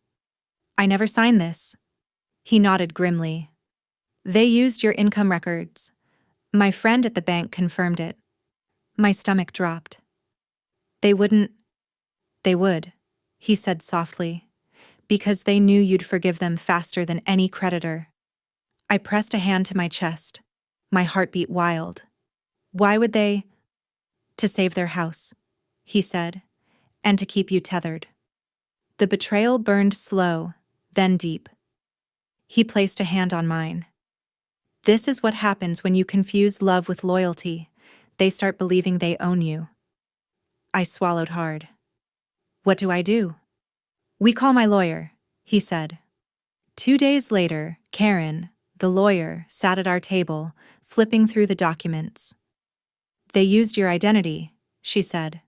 I never signed this. He nodded grimly. They used your income records. My friend at the bank confirmed it. My stomach dropped. They wouldn't. They would, he said softly, because they knew you'd forgive them faster than any creditor. I pressed a hand to my chest. My heart beat wild. Why would they? To save their house, he said, and to keep you tethered. The betrayal burned slow, then deep. He placed a hand on mine. This is what happens when you confuse love with loyalty. They start believing they own you. I swallowed hard. What do I do? We call my lawyer, he said. 2 days later, Karen, the lawyer, sat at our table, flipping through the documents. They used your identity, she said.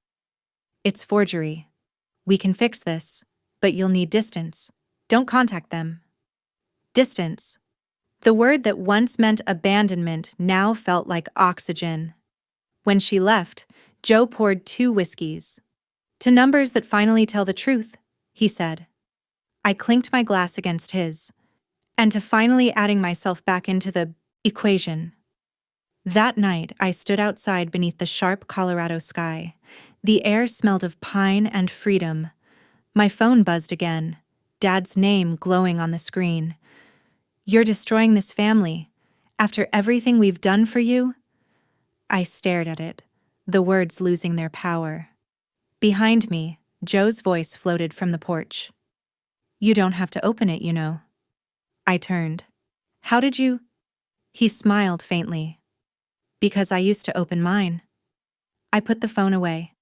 It's forgery. We can fix this, but you'll need distance. Don't contact them. Distance. The word that once meant abandonment now felt like oxygen. When she left, Joe poured 2 whiskeys. To numbers that finally tell the truth, he said. I clinked my glass against his. And to finally adding myself back into the equation. That night, I stood outside beneath the sharp Colorado sky. The air smelled of pine and freedom. My phone buzzed again, Dad's name glowing on the screen. You're destroying this family. After everything we've done for you? I stared at it, the words losing their power. Behind me, Joe's voice floated from the porch. You don't have to open it, you know. I turned. How did you? He smiled faintly. Because I used to open mine. I put the phone away.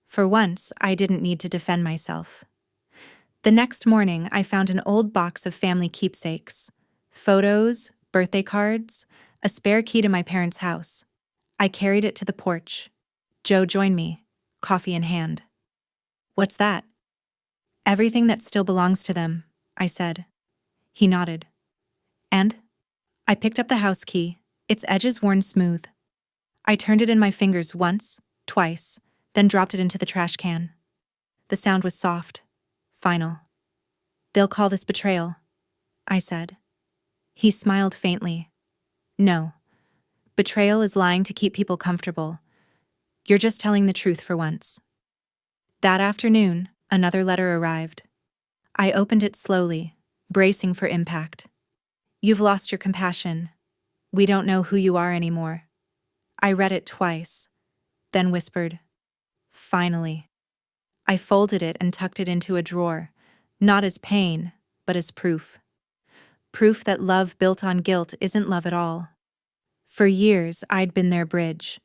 For once, I didn't need to defend myself. The next morning, I found an old box of family keepsakes. Photos, birthday cards, a spare key to my parents' house. I carried it to the porch. Joe joined me, coffee in hand. What's that? Everything that still belongs to them, I said. He nodded. And? I picked up the house key, its edges worn smooth. I turned it in my fingers once, twice, then dropped it into the trash can. The sound was soft, final. They'll call this betrayal, I said. He smiled faintly. No. Betrayal is lying to keep people comfortable. You're just telling the truth for once. That afternoon, another letter arrived. I opened it slowly, bracing for impact. You've lost your compassion. We don't know who you are anymore. I read it twice, then whispered, finally. I folded it and tucked it into a drawer, not as pain, but as proof. Proof that love built on guilt isn't love at all. For years, I'd been their bridge,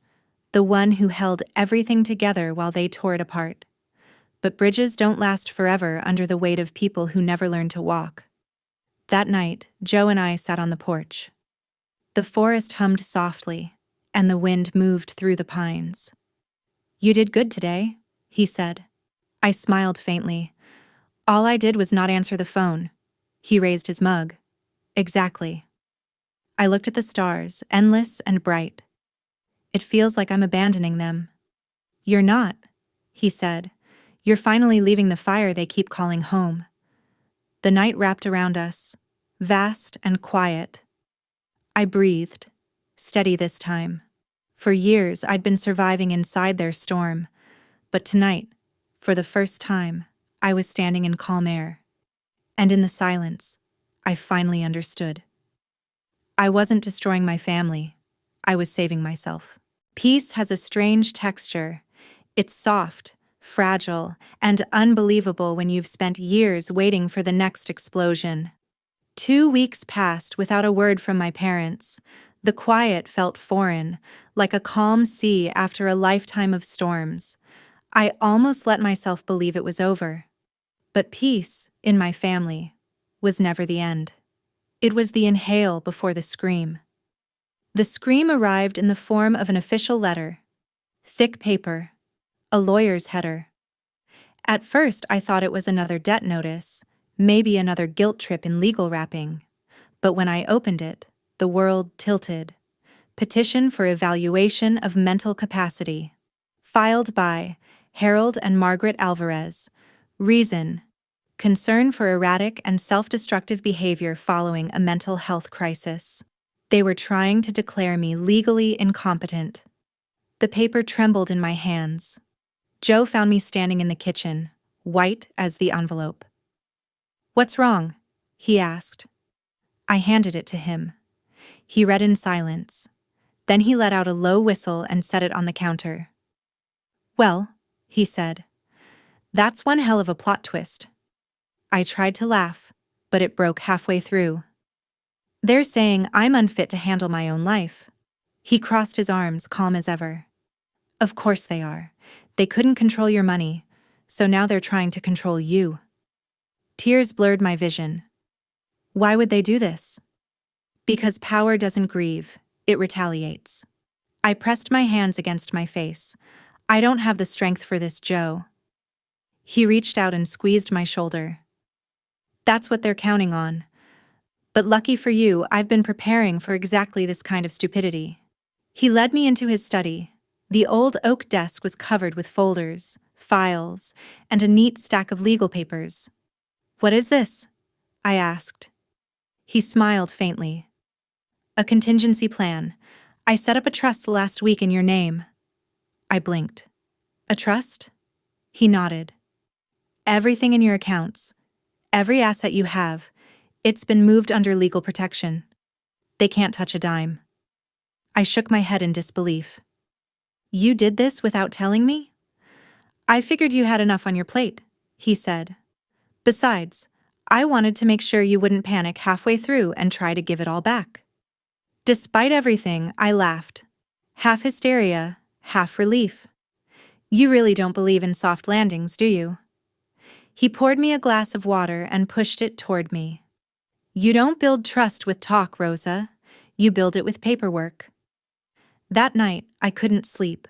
the one who held everything together while they tore it apart. But bridges don't last forever under the weight of people who never learn to walk. That night, Joe and I sat on the porch. The forest hummed softly, and the wind moved through the pines. You did good today, he said. I smiled faintly. All I did was not answer the phone. He raised his mug. Exactly. I looked at the stars, endless and bright. It feels like I'm abandoning them. You're not, he said. You're finally leaving the fire they keep calling home. The night wrapped around us, vast and quiet. I breathed, steady this time. For years, I'd been surviving inside their storm, but tonight, for the first time, I was standing in calm air. And in the silence, I finally understood. I wasn't destroying my family. I was saving myself. Peace has a strange texture. It's soft, fragile, and unbelievable when you've spent years waiting for the next explosion. 2 weeks passed without a word from my parents. The quiet felt foreign, like a calm sea after a lifetime of storms. I almost let myself believe it was over. But peace, in my family, was never the end. It was the inhale before the scream. The scream arrived in the form of an official letter. Thick paper. A lawyer's header. At first, I thought it was another debt notice, maybe another guilt trip in legal wrapping. But when I opened it, the world tilted. Petition for evaluation of mental capacity. Filed by Harold and Margaret Alvarez. Reason: concern for erratic and self-destructive behavior following a mental health crisis. They were trying to declare me legally incompetent. The paper trembled in my hands. Joe found me standing in the kitchen, white as the envelope. "What's wrong?" he asked. I handed it to him. He read in silence. Then he let out a low whistle and set it on the counter. "Well," he said, "that's one hell of a plot twist." I tried to laugh, but it broke halfway through. "They're saying I'm unfit to handle my own life." He crossed his arms, calm as ever. "Of course they are. They couldn't control your money, so now they're trying to control you." Tears blurred my vision. Why would they do this? Because power doesn't grieve, it retaliates. I pressed my hands against my face. "I don't have the strength for this, Joe." He reached out and squeezed my shoulder. "That's what they're counting on. But lucky for you, I've been preparing for exactly this kind of stupidity." He led me into his study. The old oak desk was covered with folders, files, and a neat stack of legal papers. "What is this?" I asked. He smiled faintly. "A contingency plan. I set up a trust last week in your name." I blinked. "A trust?" He nodded. "Everything in your accounts, every asset you have, it's been moved under legal protection. They can't touch a dime." I shook my head in disbelief. "You did this without telling me?" "I figured you had enough on your plate," he said. "Besides, I wanted to make sure you wouldn't panic halfway through and try to give it all back." Despite everything, I laughed. Half hysteria, half relief. "You really don't believe in soft landings, do you?" He poured me a glass of water and pushed it toward me. "You don't build trust with talk, Rosa. You build it with paperwork." That night, I couldn't sleep.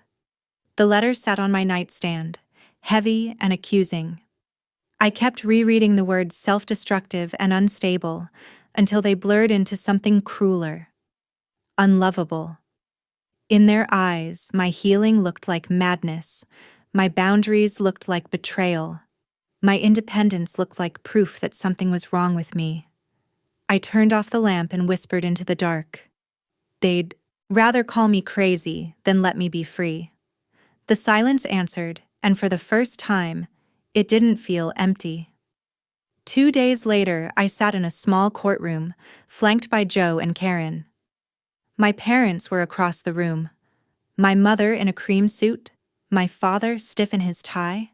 The letter sat on my nightstand, heavy and accusing. I kept rereading the words self-destructive and unstable until they blurred into something crueler. Unlovable. In their eyes, my healing looked like madness. My boundaries looked like betrayal. My independence looked like proof that something was wrong with me. I turned off the lamp and whispered into the dark. They'd rather call me crazy than let me be free. The silence answered, and for the first time, it didn't feel empty. 2 days later, I sat in a small courtroom, flanked by Joe and Karen. My parents were across the room. My mother in a cream suit, my father stiff in his tie.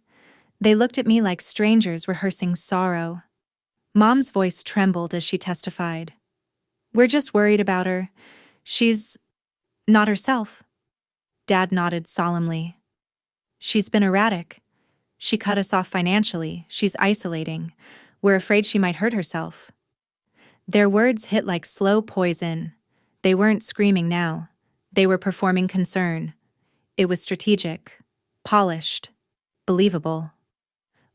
They looked at me like strangers rehearsing sorrow. Mom's voice trembled as she testified. "We're just worried about her. She's not herself." Dad nodded solemnly. "She's been erratic. She cut us off financially. She's isolating. We're afraid she might hurt herself." Their words hit like slow poison. They weren't screaming now. They were performing concern. It was strategic, polished, believable.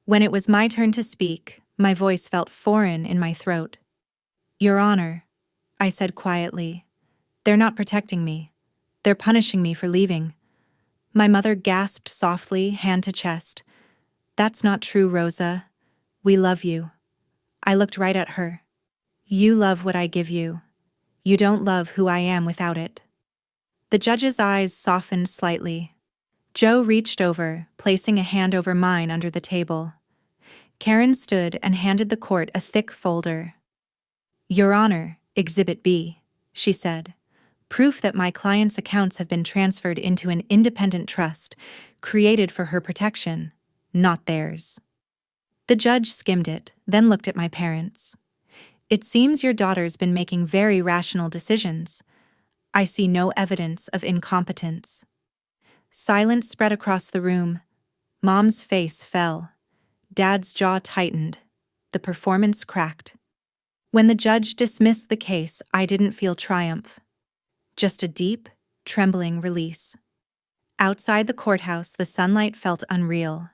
When it was my turn to speak, my voice felt foreign in my throat. "Your Honor," I said quietly, "they're not protecting me. They're punishing me for leaving." My mother gasped softly, hand to chest. "That's not true, Rosa. We love you." I looked right at her. "You love what I give you. You don't love who I am without it." The judge's eyes softened slightly. Joe reached over, placing a hand over mine under the table. Karen stood and handed the court a thick folder. "Your Honor, Exhibit B," she said. "Proof that my client's accounts have been transferred into an independent trust created for her protection, not theirs." The judge skimmed it, then looked at my parents. "It seems your daughter's been making very rational decisions. I see no evidence of incompetence." Silence spread across the room. Mom's face fell. Dad's jaw tightened. The performance cracked. When the judge dismissed the case, I didn't feel triumph. Just a deep, trembling release. Outside the courthouse, the sunlight felt unreal.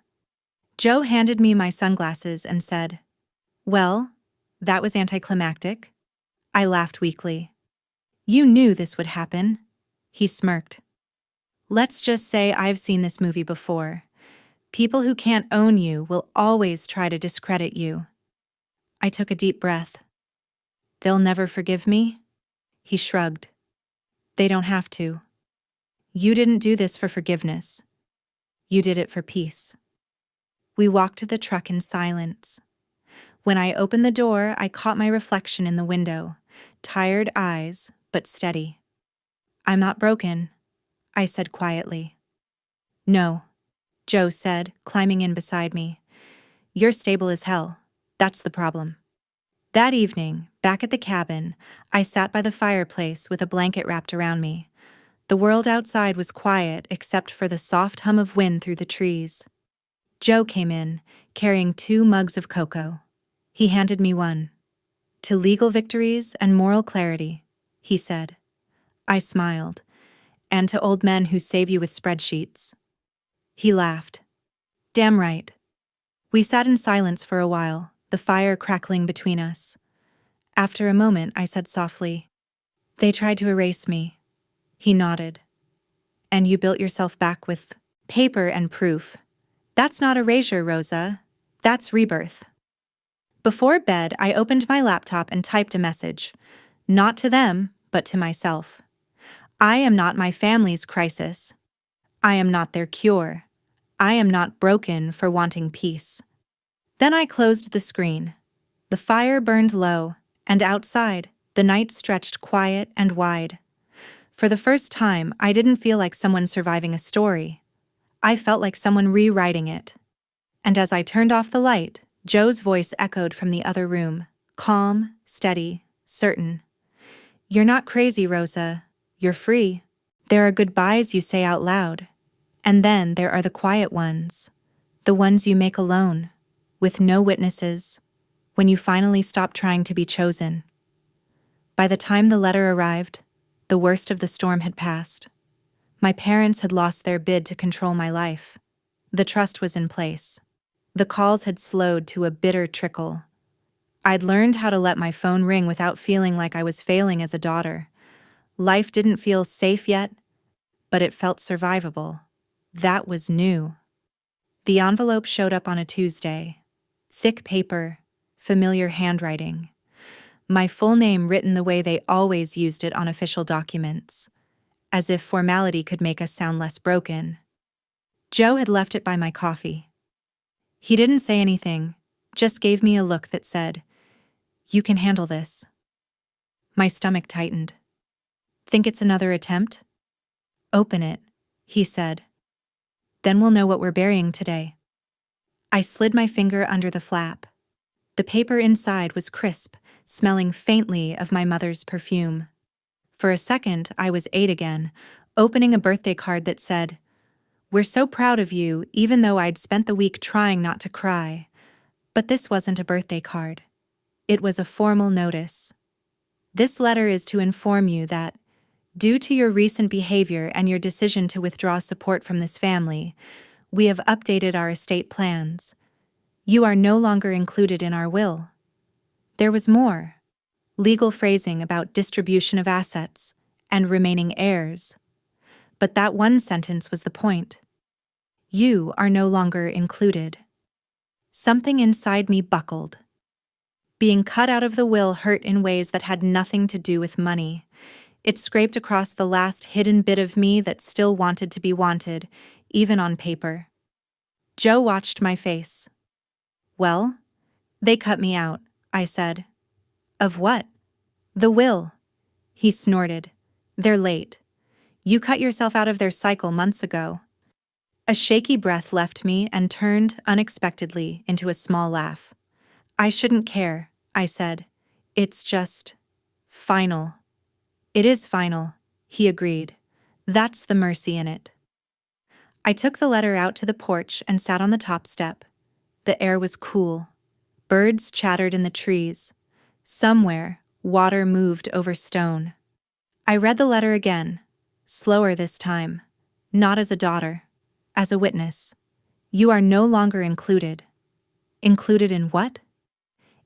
Joe handed me my sunglasses and said, "Well, that was anticlimactic." I laughed weakly. "You knew this would happen." He smirked. "Let's just say I've seen this movie before. People who can't own you will always try to discredit you." I took a deep breath. "They'll never forgive me?" He shrugged. "They don't have to. You didn't do this for forgiveness. You did it for peace." We walked to the truck in silence. When I opened the door, I caught my reflection in the window. Tired eyes, but steady. "I'm not broken," I said quietly. "No," Joe said, climbing in beside me. "You're stable as hell. That's the problem." That evening, back at the cabin, I sat by the fireplace with a blanket wrapped around me. The world outside was quiet except for the soft hum of wind through the trees. Joe came in, carrying 2 mugs of cocoa. He handed me one. "To legal victories and moral clarity," he said. I smiled. "And to old men who save you with spreadsheets." He laughed. "Damn right." We sat in silence for a while, the fire crackling between us. After a moment, I said softly, "They tried to erase me." He nodded. "And you built yourself back with paper and proof. That's not erasure, Rosa. That's rebirth." Before bed, I opened my laptop and typed a message. Not to them, but to myself. I am not my family's crisis. I am not their cure. I am not broken for wanting peace. Then I closed the screen. The fire burned low, and outside, the night stretched quiet and wide. For the first time, I didn't feel like someone surviving a story. I felt like someone rewriting it. And as I turned off the light, Joe's voice echoed from the other room, calm, steady, certain. "You're not crazy, Rosa. You're free. There are goodbyes you say out loud. And then there are the quiet ones. The ones you make alone, with no witnesses, when you finally stop trying to be chosen." By the time the letter arrived, the worst of the storm had passed. My parents had lost their bid to control my life. The trust was in place. The calls had slowed to a bitter trickle. I'd learned how to let my phone ring without feeling like I was failing as a daughter. Life didn't feel safe yet, but it felt survivable. That was new. The envelope showed up on a Tuesday. Thick paper, familiar handwriting. My full name written the way they always used it on official documents, as if formality could make us sound less broken. Joe had left it by my coffee. He didn't say anything, just gave me a look that said, "You can handle this." My stomach tightened. "Think it's another attempt?" "Open it," he said. "Then we'll know what we're burying today." I slid my finger under the flap. The paper inside was crisp, smelling faintly of my mother's perfume. For a second, I was 8 again, opening a birthday card that said, "We're so proud of you," even though I'd spent the week trying not to cry. But this wasn't a birthday card. It was a formal notice. "This letter is to inform you that, due to your recent behavior and your decision to withdraw support from this family, we have updated our estate plans. You are no longer included in our will." There was more. Legal phrasing about distribution of assets and remaining heirs. But that one sentence was the point. You are no longer included. Something inside me buckled. Being cut out of the will hurt in ways that had nothing to do with money. It scraped across the last hidden bit of me that still wanted to be wanted, even on paper. Joe watched my face. "Well, they cut me out," I said. "Of what?" "The will." He snorted. "They're late. You cut yourself out of their cycle months ago." A shaky breath left me and turned, unexpectedly, into a small laugh. "I shouldn't care," I said. "It's just final." "It is final," he agreed. "That's the mercy in it." I took the letter out to the porch and sat on the top step. The air was cool. Birds chattered in the trees. Somewhere, water moved over stone. I read the letter again, slower this time, not as a daughter, as a witness. "You are no longer included." Included in what?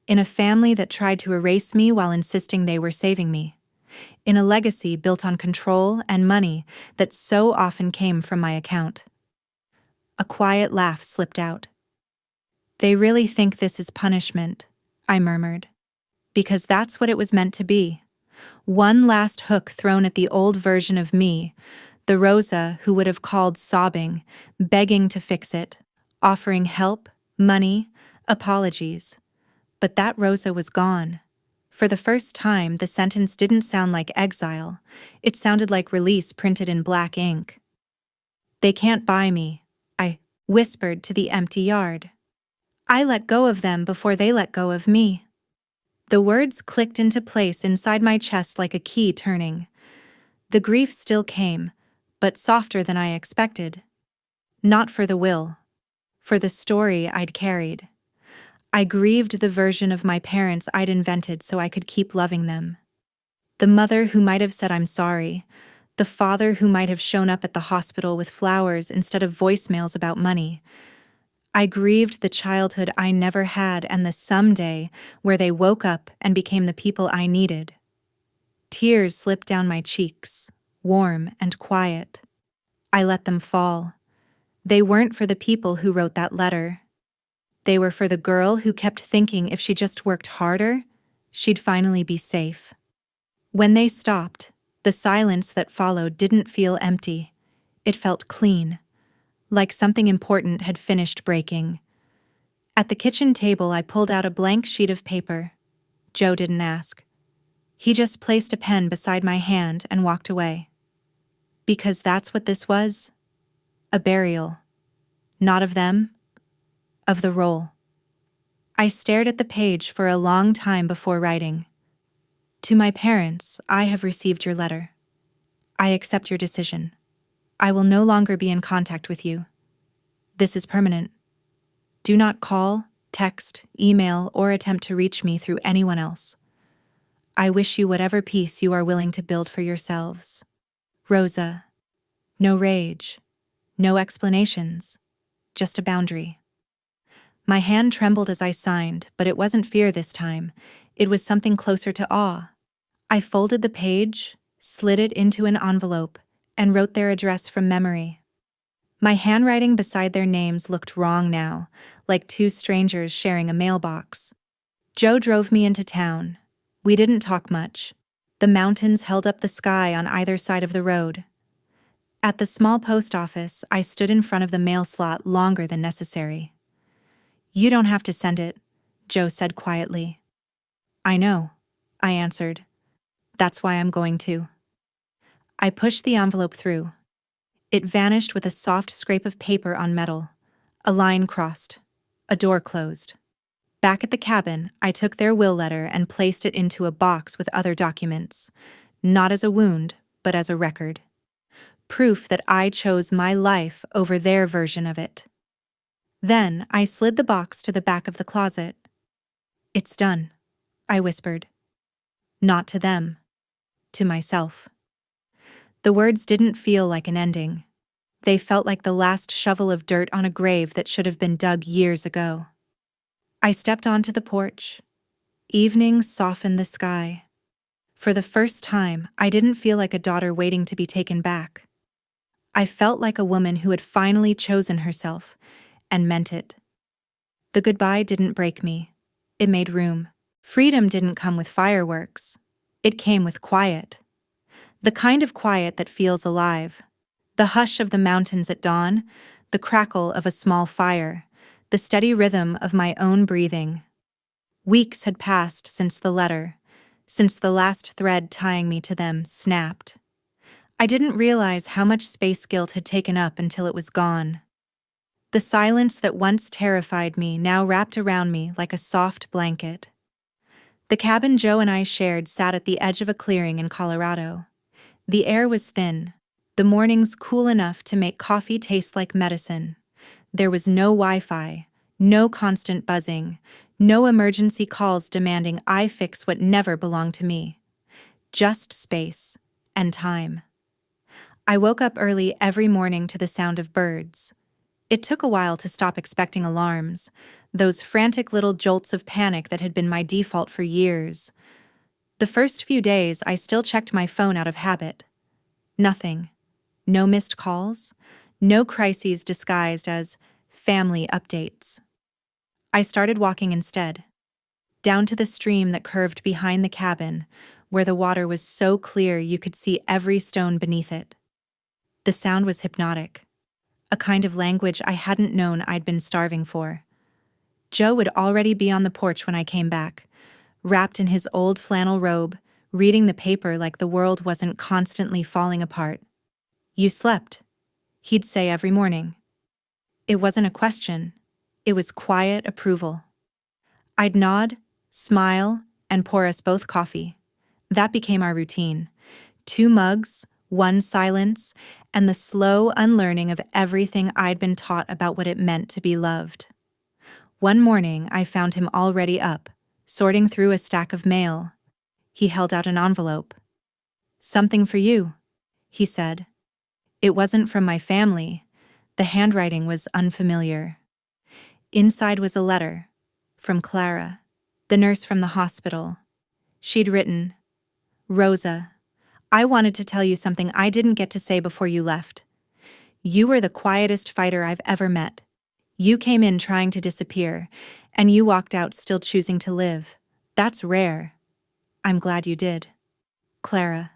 In a family that tried to erase me while insisting they were saving me. In a legacy built on control and money that so often came from my account. A quiet laugh slipped out. "They really think this is punishment," I murmured. "Because that's what it was meant to be. One last hook thrown at the old version of me, the Rosa who would have called sobbing, begging to fix it, offering help, money, apologies. But that Rosa was gone. For the first time, the sentence didn't sound like exile. It sounded like release printed in black ink. "They can't buy me," I whispered to the empty yard. "I let go of them before they let go of me." The words clicked into place inside my chest like a key turning. The grief still came, but softer than I expected. Not for the will. For the story I'd carried. I grieved the version of my parents I'd invented so I could keep loving them. The mother who might have said I'm sorry. The father who might have shown up at the hospital with flowers instead of voicemails about money. I grieved the childhood I never had and the someday where they woke up and became the people I needed. Tears slipped down my cheeks, warm and quiet. I let them fall. They weren't for the people who wrote that letter. They were for the girl who kept thinking if she just worked harder, she'd finally be safe. When they stopped, the silence that followed didn't feel empty. It felt clean, like something important had finished breaking. At the kitchen table, I pulled out a blank sheet of paper. Joe didn't ask. He just placed a pen beside my hand and walked away. Because that's what this was. A burial. Not of them, of the role. I stared at the page for a long time before writing. "To my parents, I have received your letter. I accept your decision. I will no longer be in contact with you. This is permanent. Do not call, text, email, or attempt to reach me through anyone else. I wish you whatever peace you are willing to build for yourselves. Rosa." No rage. No explanations. Just a boundary. My hand trembled as I signed, but it wasn't fear this time. It was something closer to awe. I folded the page, slid it into an envelope, and wrote their address from memory. My handwriting beside their names looked wrong now, like two strangers sharing a mailbox. Joe drove me into town. We didn't talk much. The mountains held up the sky on either side of the road. At the small post office, I stood in front of the mail slot longer than necessary. "You don't have to send it," Joe said quietly. "I know," I answered. "That's why I'm going to." I pushed the envelope through. It vanished with a soft scrape of paper on metal. A line crossed. A door closed. Back at the cabin, I took their will letter and placed it into a box with other documents, not as a wound, but as a record. Proof that I chose my life over their version of it. Then I slid the box to the back of the closet. "It's done," I whispered. Not to them. To myself. The words didn't feel like an ending. They felt like the last shovel of dirt on a grave that should have been dug years ago. I stepped onto the porch. Evening softened the sky. For the first time, I didn't feel like a daughter waiting to be taken back. I felt like a woman who had finally chosen herself, and meant it. The goodbye didn't break me. It made room. Freedom didn't come with fireworks. It came with quiet. The kind of quiet that feels alive. The hush of the mountains at dawn, the crackle of a small fire, the steady rhythm of my own breathing. Weeks had passed since the letter, since the last thread tying me to them snapped. I didn't realize how much space guilt had taken up until it was gone. The silence that once terrified me now wrapped around me like a soft blanket. The cabin Joe and I shared sat at the edge of a clearing in Colorado. The air was thin, the mornings cool enough to make coffee taste like medicine. There was no Wi-Fi, no constant buzzing, no emergency calls demanding I fix what never belonged to me. Just space and time. I woke up early every morning to the sound of birds. It took a while to stop expecting alarms, those frantic little jolts of panic that had been my default for years. The first few days, I still checked my phone out of habit. Nothing. No missed calls. No crises disguised as family updates. I started walking instead, down to the stream that curved behind the cabin, where the water was so clear you could see every stone beneath it. The sound was hypnotic, a kind of language I hadn't known I'd been starving for. Joe would already be on the porch when I came back, wrapped in his old flannel robe, reading the paper like the world wasn't constantly falling apart. "You slept," he'd say every morning. It wasn't a question. It was quiet approval. I'd nod, smile, and pour us both coffee. That became our routine. 2 mugs, 1 silence, and the slow unlearning of everything I'd been taught about what it meant to be loved. One morning, I found him already up, sorting through a stack of mail. He held out an envelope. "Something for you," he said. It wasn't from my family. The handwriting was unfamiliar. Inside was a letter from Clara, the nurse from the hospital. She'd written, "Rosa, I wanted to tell you something I didn't get to say before you left. You were the quietest fighter I've ever met. You came in trying to disappear, and you walked out still choosing to live. That's rare. I'm glad you did. Clara."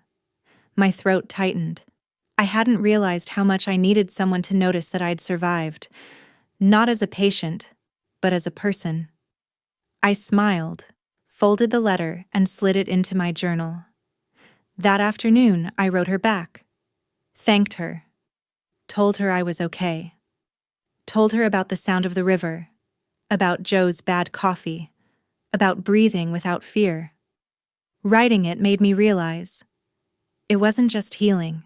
My throat tightened. I hadn't realized how much I needed someone to notice that I'd survived, not as a patient, but as a person. I smiled, folded the letter, and slid it into my journal. That afternoon, I wrote her back, thanked her, told her I was okay, told her about the sound of the river, about Joe's bad coffee, about breathing without fear. Writing it made me realize it wasn't just healing.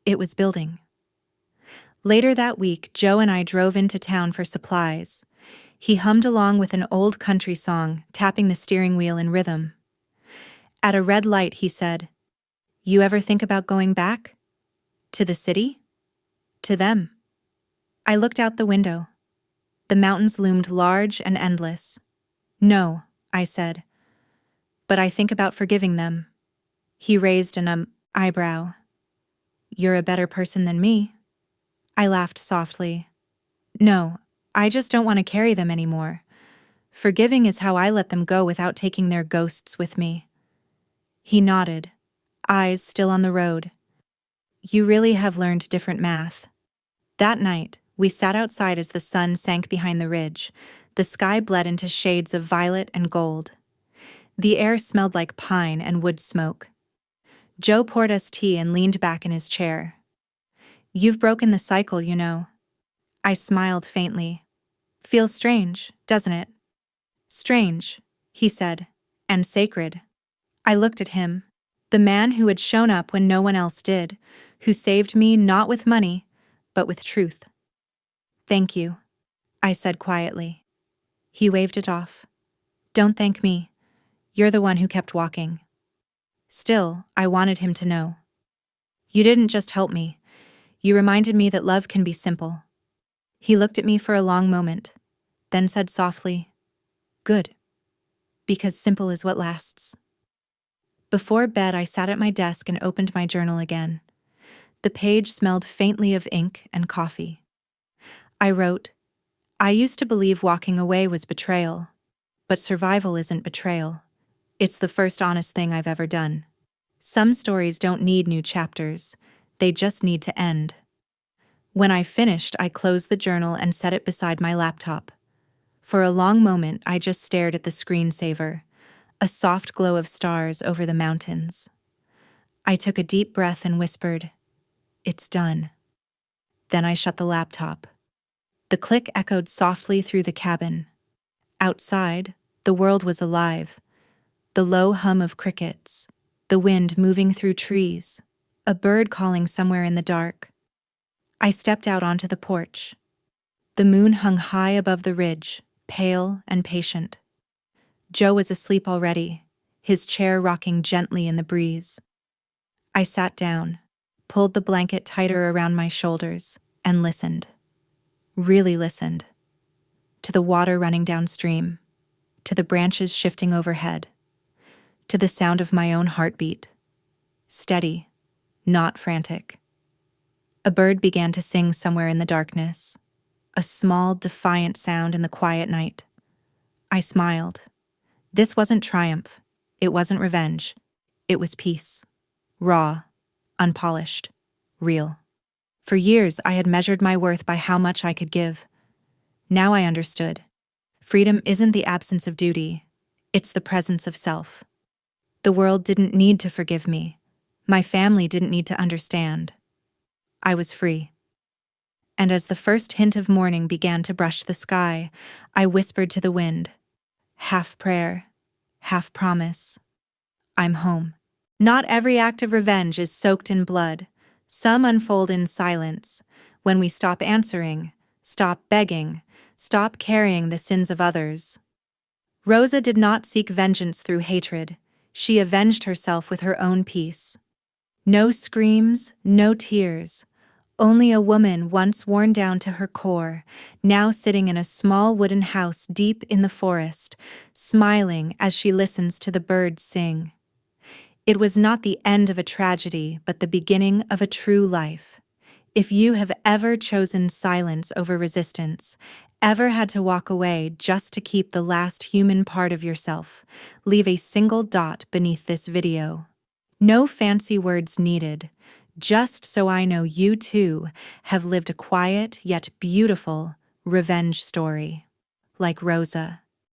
It was building. Later that week, Joe and I drove into town for supplies. He hummed along with an old country song, tapping the steering wheel in rhythm. At a red light, he said, "You ever think about going back? To the city? To them?" I looked out the window. The mountains loomed large and endless. "No," I said, "but I think about forgiving them." He raised an eyebrow. "You're a better person than me." I laughed softly. "No, I just don't want to carry them anymore. Forgiving is how I let them go without taking their ghosts with me." He nodded, eyes still on the road. "You really have learned different math." That night, we sat outside as the sun sank behind the ridge. The sky bled into shades of violet and gold. The air smelled like pine and wood smoke. Joe poured us tea and leaned back in his chair. "You've broken the cycle, you know." I smiled faintly. "Feels strange, doesn't it?" "Strange," he said, "and sacred." I looked at him, the man who had shown up when no one else did, who saved me not with money, but with truth. "Thank you," I said quietly. He waved it off. "Don't thank me. You're the one who kept walking." Still, I wanted him to know. "You didn't just help me. You reminded me that love can be simple." He looked at me for a long moment, then said softly, "Good. Because simple is what lasts." Before bed, I sat at my desk and opened my journal again. The page smelled faintly of ink and coffee. I wrote, "I used to believe walking away was betrayal. But survival isn't betrayal. It's the first honest thing I've ever done. Some stories don't need new chapters, they just need to end. When I finished, I closed the journal and set it beside my laptop. For a long moment, I just stared at the screensaver, a soft glow of stars over the mountains. I took a deep breath and whispered, "It's done." Then I shut the laptop. The click echoed softly through the cabin. Outside, the world was alive. The low hum of crickets, the wind moving through trees, a bird calling somewhere in the dark. I stepped out onto the porch. The moon hung high above the ridge, pale and patient. Joe was asleep already, his chair rocking gently in the breeze. I sat down, pulled the blanket tighter around my shoulders, and listened. Really listened. To the water running downstream, to the branches shifting overhead, to the sound of my own heartbeat. Steady, not frantic. A bird began to sing somewhere in the darkness, a small, defiant sound in the quiet night. I smiled. This wasn't triumph. It wasn't revenge. It was peace. Raw, unpolished, real. For years, I had measured my worth by how much I could give. Now I understood. Freedom isn't the absence of duty. It's the presence of self. The world didn't need to forgive me. My family didn't need to understand. I was free. And as the first hint of morning began to brush the sky, I whispered to the wind, half prayer, half promise, I'm home. Not every act of revenge is soaked in blood. Some unfold in silence, when we stop answering, stop begging, stop carrying the sins of others. Rosa did not seek vengeance through hatred. She avenged herself with her own peace. No screams, no tears. Only a woman once worn down to her core, now sitting in a small wooden house deep in the forest, smiling as she listens to the birds sing. It was not the end of a tragedy, but the beginning of a true life. If you have ever chosen silence over resistance, ever had to walk away just to keep the last human part of yourself, leave a single dot beneath this video. No fancy words needed, just so I know you too have lived a quiet yet beautiful revenge story, like Rosa.